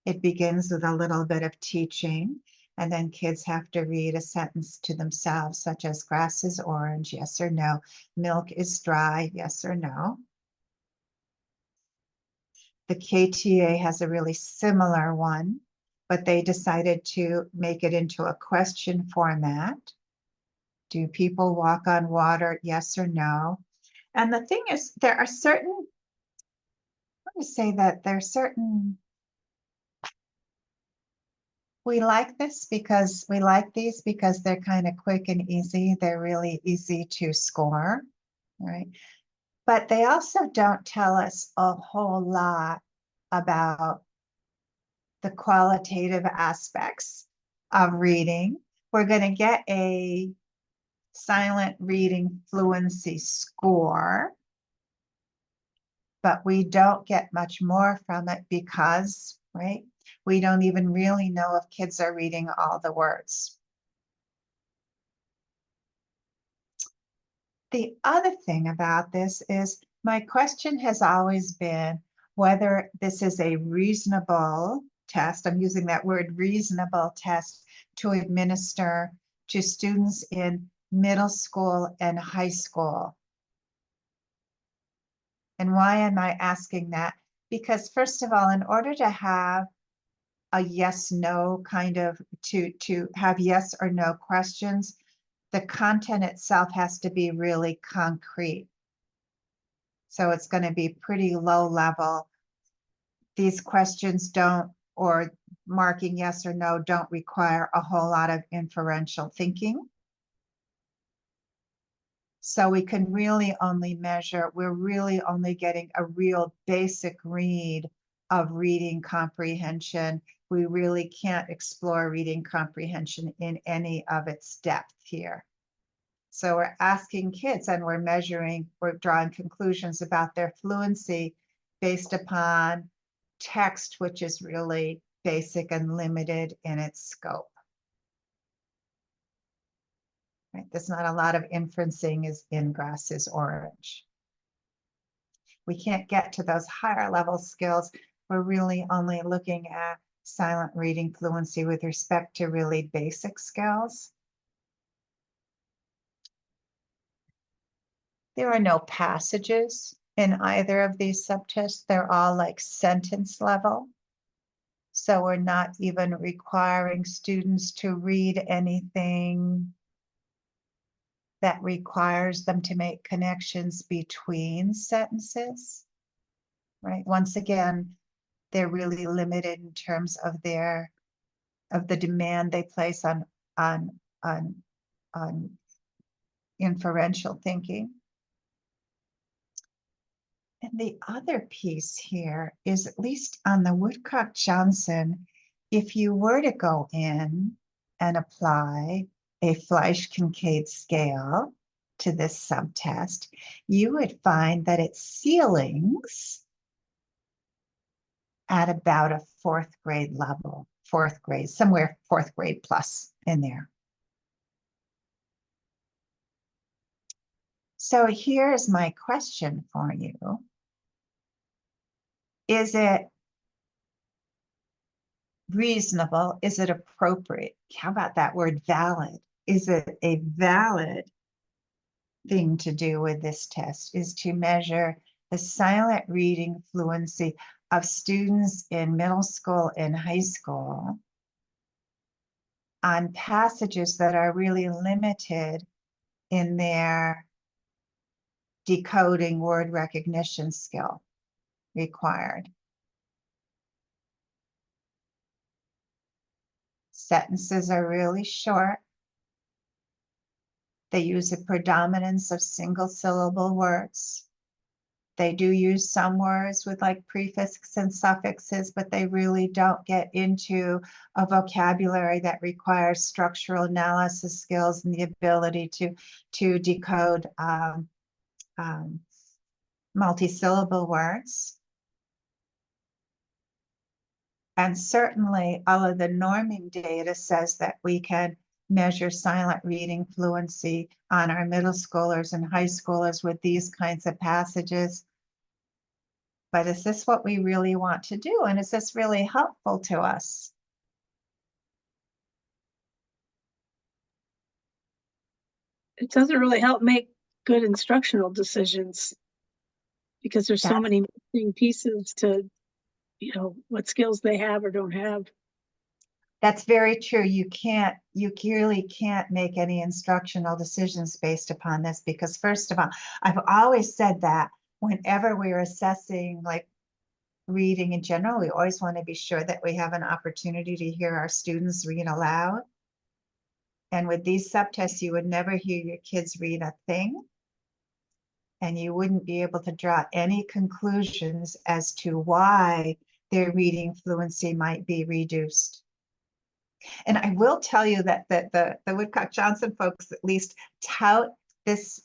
It begins with a little bit of teaching. And then kids have to read a sentence to themselves, such as grass is orange, yes or no. Milk is dry, yes or no. The KTA has a really similar one, but they decided to make it into a question format. Do people walk on water, yes or no? And the thing is, there are certain, I want to say that there are certain, we like this because we like these because they're kind of quick and easy. They're really easy to score, right? But they also don't tell us a whole lot about the qualitative aspects of reading. We're going to get a silent reading fluency score, but we don't get much more from it because, right, we don't even really know if kids are reading all the words. The other thing about this is my question has always been whether this is a reasonable test. I'm using that word reasonable test to administer to students in middle school and high school. And why am I asking that? Because first of all, in order to have a yes, no kind of, to have yes or no questions, the content itself has to be really concrete. So it's going to be pretty low level. These questions don't, or marking yes or no, don't require a whole lot of inferential thinking. So we can really only measure, we're really only getting a real basic read of reading comprehension. We really can't explore reading comprehension in any of its depth here. So we're asking kids and we're measuring, we're drawing conclusions about their fluency based upon text, which is really basic and limited in its scope. Right? There's not a lot of inferencing is in grass is orange. We can't get to those higher level skills. We're really only looking at silent reading fluency with respect to really basic skills. There are no passages in either of these subtests. They're all like sentence level. So we're not even requiring students to read anything that requires them to make connections between sentences, right? Once again, they're really limited in terms of their, of the demand they place on inferential thinking. And the other piece here is, at least on the Woodcock-Johnson, if you were to go in and apply a Fleisch-Kincaid scale to this subtest, you would find that its ceilings at about a fourth grade level, fourth grade, somewhere fourth grade plus in there. So here's my question for you. Is it reasonable? Is it appropriate? How about that word valid? Is it a valid thing to do with this test? Is to measure the silent reading fluency of students in middle school and high school on passages that are really limited in their decoding word recognition skill required. Sentences are really short. They use a predominance of single syllable words. They do use some words with like prefixes and suffixes, but they really don't get into a vocabulary that requires structural analysis skills and the ability to decode multi-syllable words. And certainly all of the norming data says that we can measure silent reading fluency on our middle schoolers and high schoolers with these kinds of passages. But is this what we really want to do? And is this really helpful to us? it doesn't really help make good instructional decisions because there's so That's many missing pieces to, what skills they have or don't have. That's very true. You really can't make any instructional decisions based upon this because first of all, I've always said that whenever we're assessing like reading in general, we always want to be sure that we have an opportunity to hear our students read aloud. And with these subtests, you would never hear your kids read a thing. And you wouldn't be able to draw any conclusions as to why their reading fluency might be reduced. And I will tell you that the Woodcock-Johnson folks at least tout this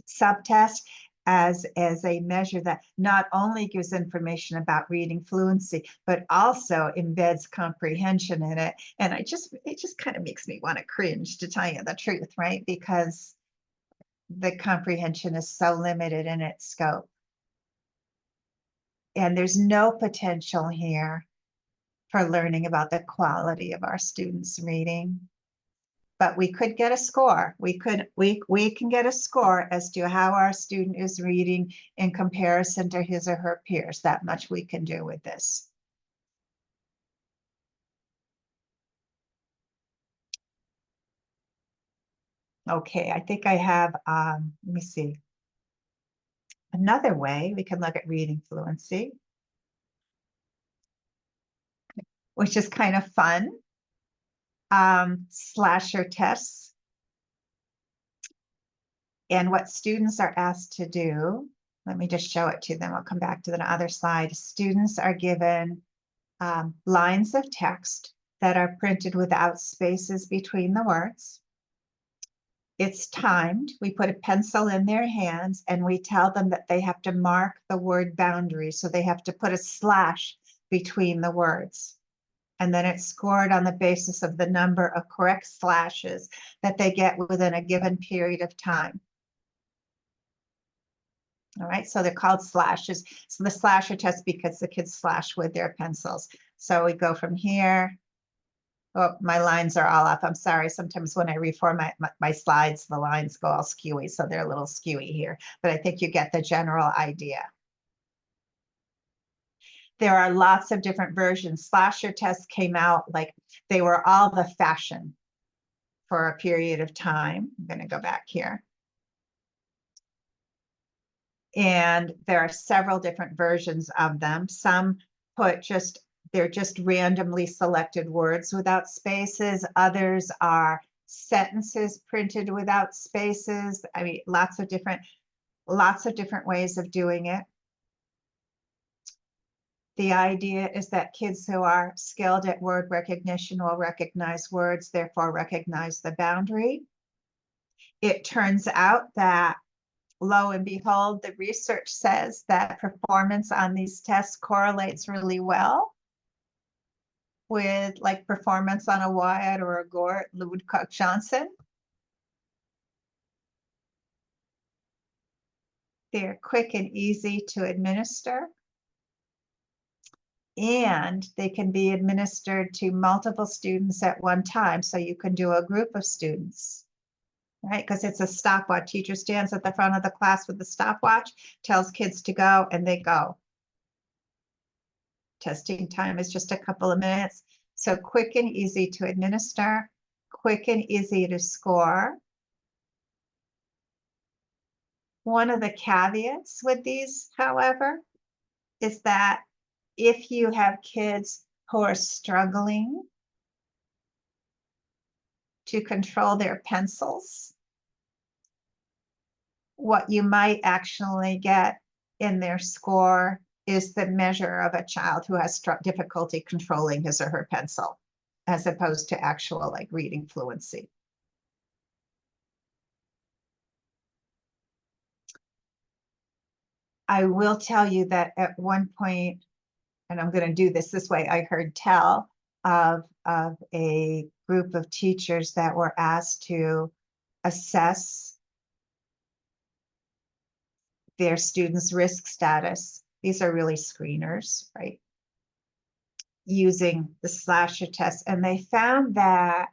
subtest as a measure that not only gives information about reading fluency, but also embeds comprehension in it. And it just kind of makes me want to cringe, to tell you the truth, right? Because the comprehension is so limited in its scope. And there's no potential here for learning about the quality of our students' reading. But we could get a score. We can get a score as to how our student is reading in comparison to his or her peers. That much we can do with this. Okay, I think I have, let me see. Another way we can look at reading fluency, which is kind of fun. Slasher tests. And what students are asked to do, let me just show it to them. I'll come back to the other slide. Students are given lines of text that are printed without spaces between the words. It's timed. We put a pencil in their hands and we tell them that they have to mark the word boundary. So they have to put a slash between the words. And then it's scored on the basis of the number of correct slashes that they get within a given period of time. All right, so they're called slashes. So the slasher test because the kids slash with their pencils. So we go from here. Oh, my lines are all off. I'm sorry. Sometimes when I reformat my slides, the lines go all skewy. So they're a little skewy here, but I think you get the general idea. There are lots of different versions. Slasher tests came out like they were all the fashion for a period of time. I'm going to go back here. And there are several different versions of them. Some they're just randomly selected words without spaces. Others are sentences printed without spaces. I mean, lots of different ways of doing it. The idea is that kids who are skilled at word recognition will recognize words, therefore recognize the boundary. It turns out that, lo and behold, the research says that performance on these tests correlates really well with like performance on a Wyatt or a Gore at Woodcock-Johnson. They're quick and easy to administer. And they can be administered to multiple students at one time. So you can do a group of students, right? Because it's a stopwatch. Teacher stands at the front of the class with the stopwatch, tells kids to go, and they go. Testing time is just a couple of minutes. So quick and easy to administer, quick and easy to score. One of the caveats with these, however, is that if you have kids who are struggling to control their pencils, what you might actually get in their score is the measure of a child who has difficulty controlling his or her pencil, as opposed to actual like reading fluency. I will tell you that at one point, and I'm going to do this way, I heard tell of a group of teachers that were asked to assess their students' risk status. These are really screeners, right? Using the slasher test. And they found that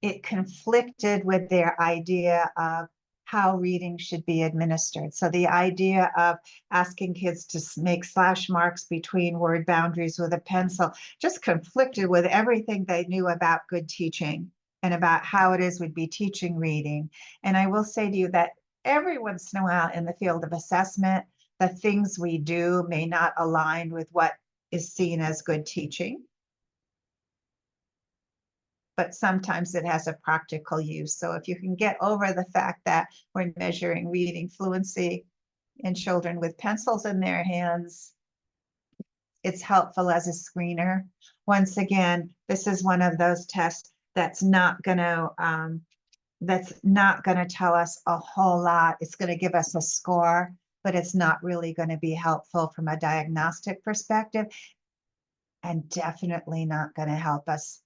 it conflicted with their idea of how reading should be administered. So the idea of asking kids to make slash marks between word boundaries with a pencil just conflicted with everything they knew about good teaching and about how it is we'd be teaching reading. And I will say to you that every once in a while in the field of assessment, the things we do may not align with what is seen as good teaching. But sometimes it has a practical use. So if you can get over the fact that we're measuring reading fluency in children with pencils in their hands, it's helpful as a screener. Once again, this is one of those tests that's not going to tell us a whole lot. It's going to give us a score, but it's not really going to be helpful from a diagnostic perspective, and definitely not going to help us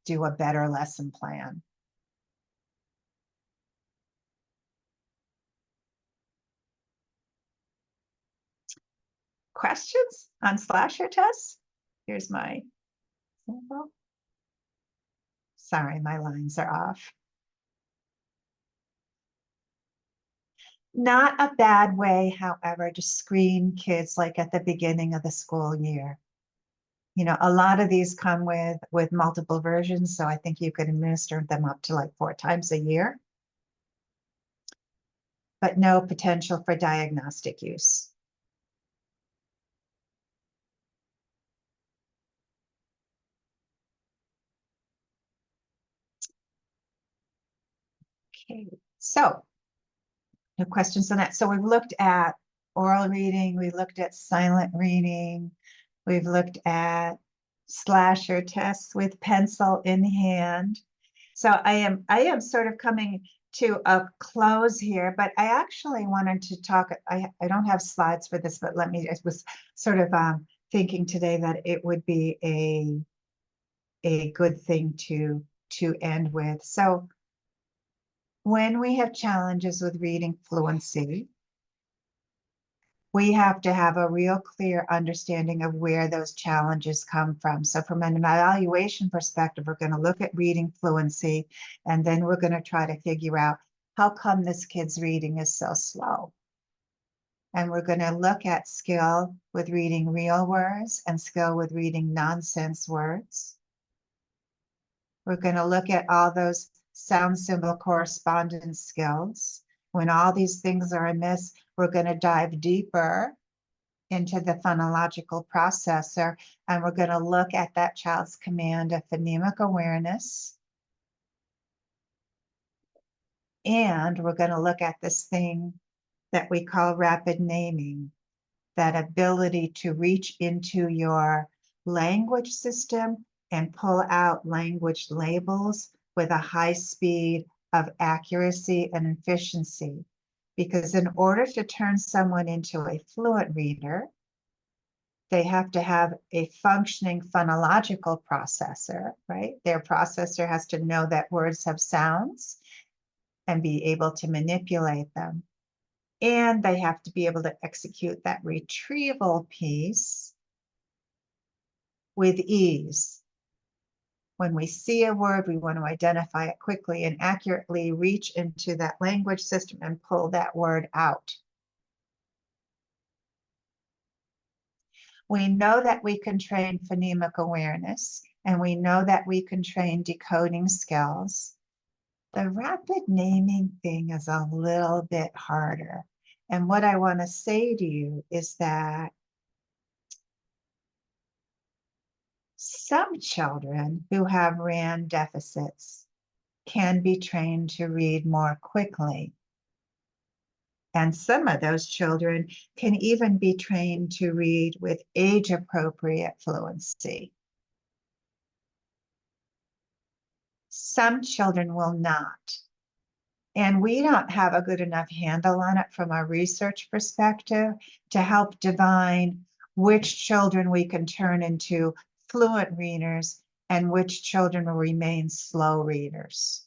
do a better lesson plan. Questions on slasher tests? Here's my sample. Sorry, my lines are off. Not a bad way, however, to screen kids like at the beginning of the school year. You know, a lot of these come with multiple versions, so I think you could administer them up to like 4 times a year, but no potential for diagnostic use. Okay, so no questions on that. So we've looked at oral reading, we looked at silent reading, we've looked at slasher tests with pencil in hand. So I am sort of coming to a close here, but I actually wanted to talk, I don't have slides for this, but I was sort of thinking today that it would be a good thing to end with. So when we have challenges with reading fluency, we have to have a real clear understanding of where those challenges come from. So from an evaluation perspective, we're going to look at reading fluency, and then we're going to try to figure out how come this kid's reading is so slow. And we're going to look at skill with reading real words and skill with reading nonsense words. We're going to look at all those sound symbol correspondence skills. When all these things are amiss, we're going to dive deeper into the phonological processor, and we're going to look at that child's command of phonemic awareness. And we're going to look at this thing that we call rapid naming, that ability to reach into your language system and pull out language labels with a high speed of accuracy and efficiency. Because in order to turn someone into a fluent reader, they have to have a functioning phonological processor, right? Their processor has to know that words have sounds and be able to manipulate them. And they have to be able to execute that retrieval piece with ease. When we see a word, we want to identify it quickly and accurately, reach into that language system and pull that word out. We know that we can train phonemic awareness, and we know that we can train decoding skills. The rapid naming thing is a little bit harder. And what I want to say to you is that some children who have RAND deficits can be trained to read more quickly. And some of those children can even be trained to read with age-appropriate fluency. Some children will not. And we don't have a good enough handle on it from a research perspective to help divine which children we can turn into fluent readers and which children will remain slow readers.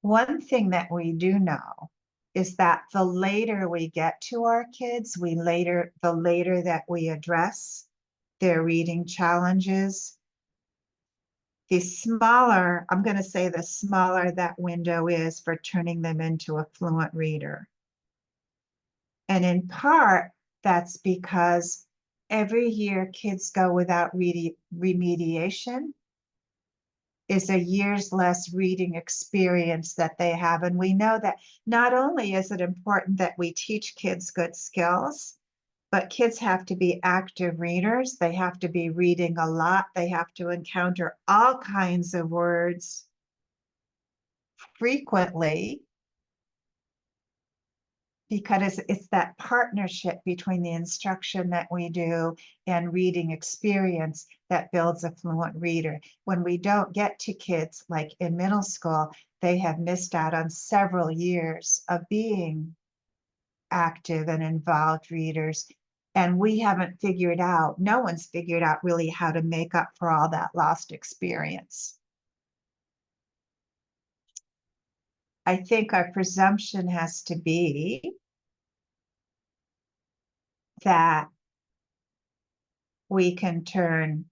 One thing that we do know is that the later we get to our kids, the later that we address their reading challenges, the smaller, I'm going to say the smaller that window is for turning them into a fluent reader. And in part, that's because every year kids go without remediation is a year's less reading experience that they have. And we know that not only is it important that we teach kids good skills, but kids have to be active readers. They have to be reading a lot. They have to encounter all kinds of words frequently, because it's that partnership between the instruction that we do and reading experience that builds a fluent reader. When we don't get to kids like in middle school, they have missed out on several years of being active and involved readers. And we haven't figured out, no one's figured out really how to make up for all that lost experience. I think our presumption has to be that we can turn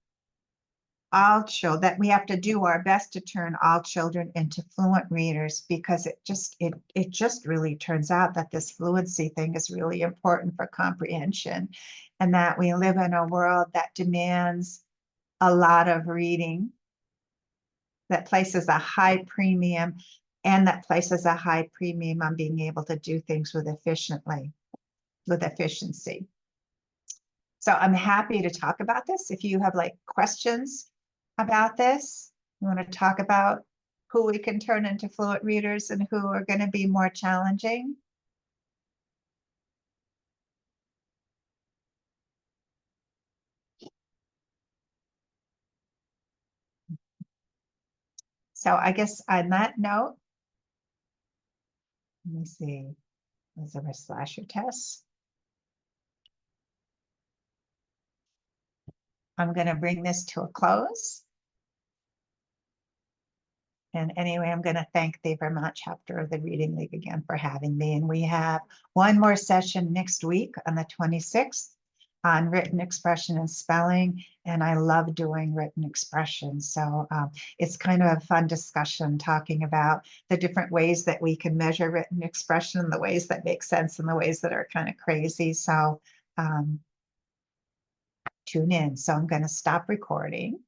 all children, that we have to do our best to turn all children into fluent readers, because it just really turns out that this fluency thing is really important for comprehension, and that we live in a world that demands a lot of reading, that places a high premium, and that places a high premium on being able to do things with efficiency. So I'm happy to talk about this. If you have like questions about this, you want to talk about who we can turn into fluent readers and who are going to be more challenging. So I guess on that note, let me see, was there a slasher test? I'm going to bring this to a close. And anyway, I'm going to thank the Vermont chapter of the Reading League again for having me. And we have one more session next week on the 26th on written expression and spelling. And I love doing written expression. So it's kind of a fun discussion talking about the different ways that we can measure written expression, the ways that make sense and the ways that are kind of crazy. So tune in. So I'm going to stop recording.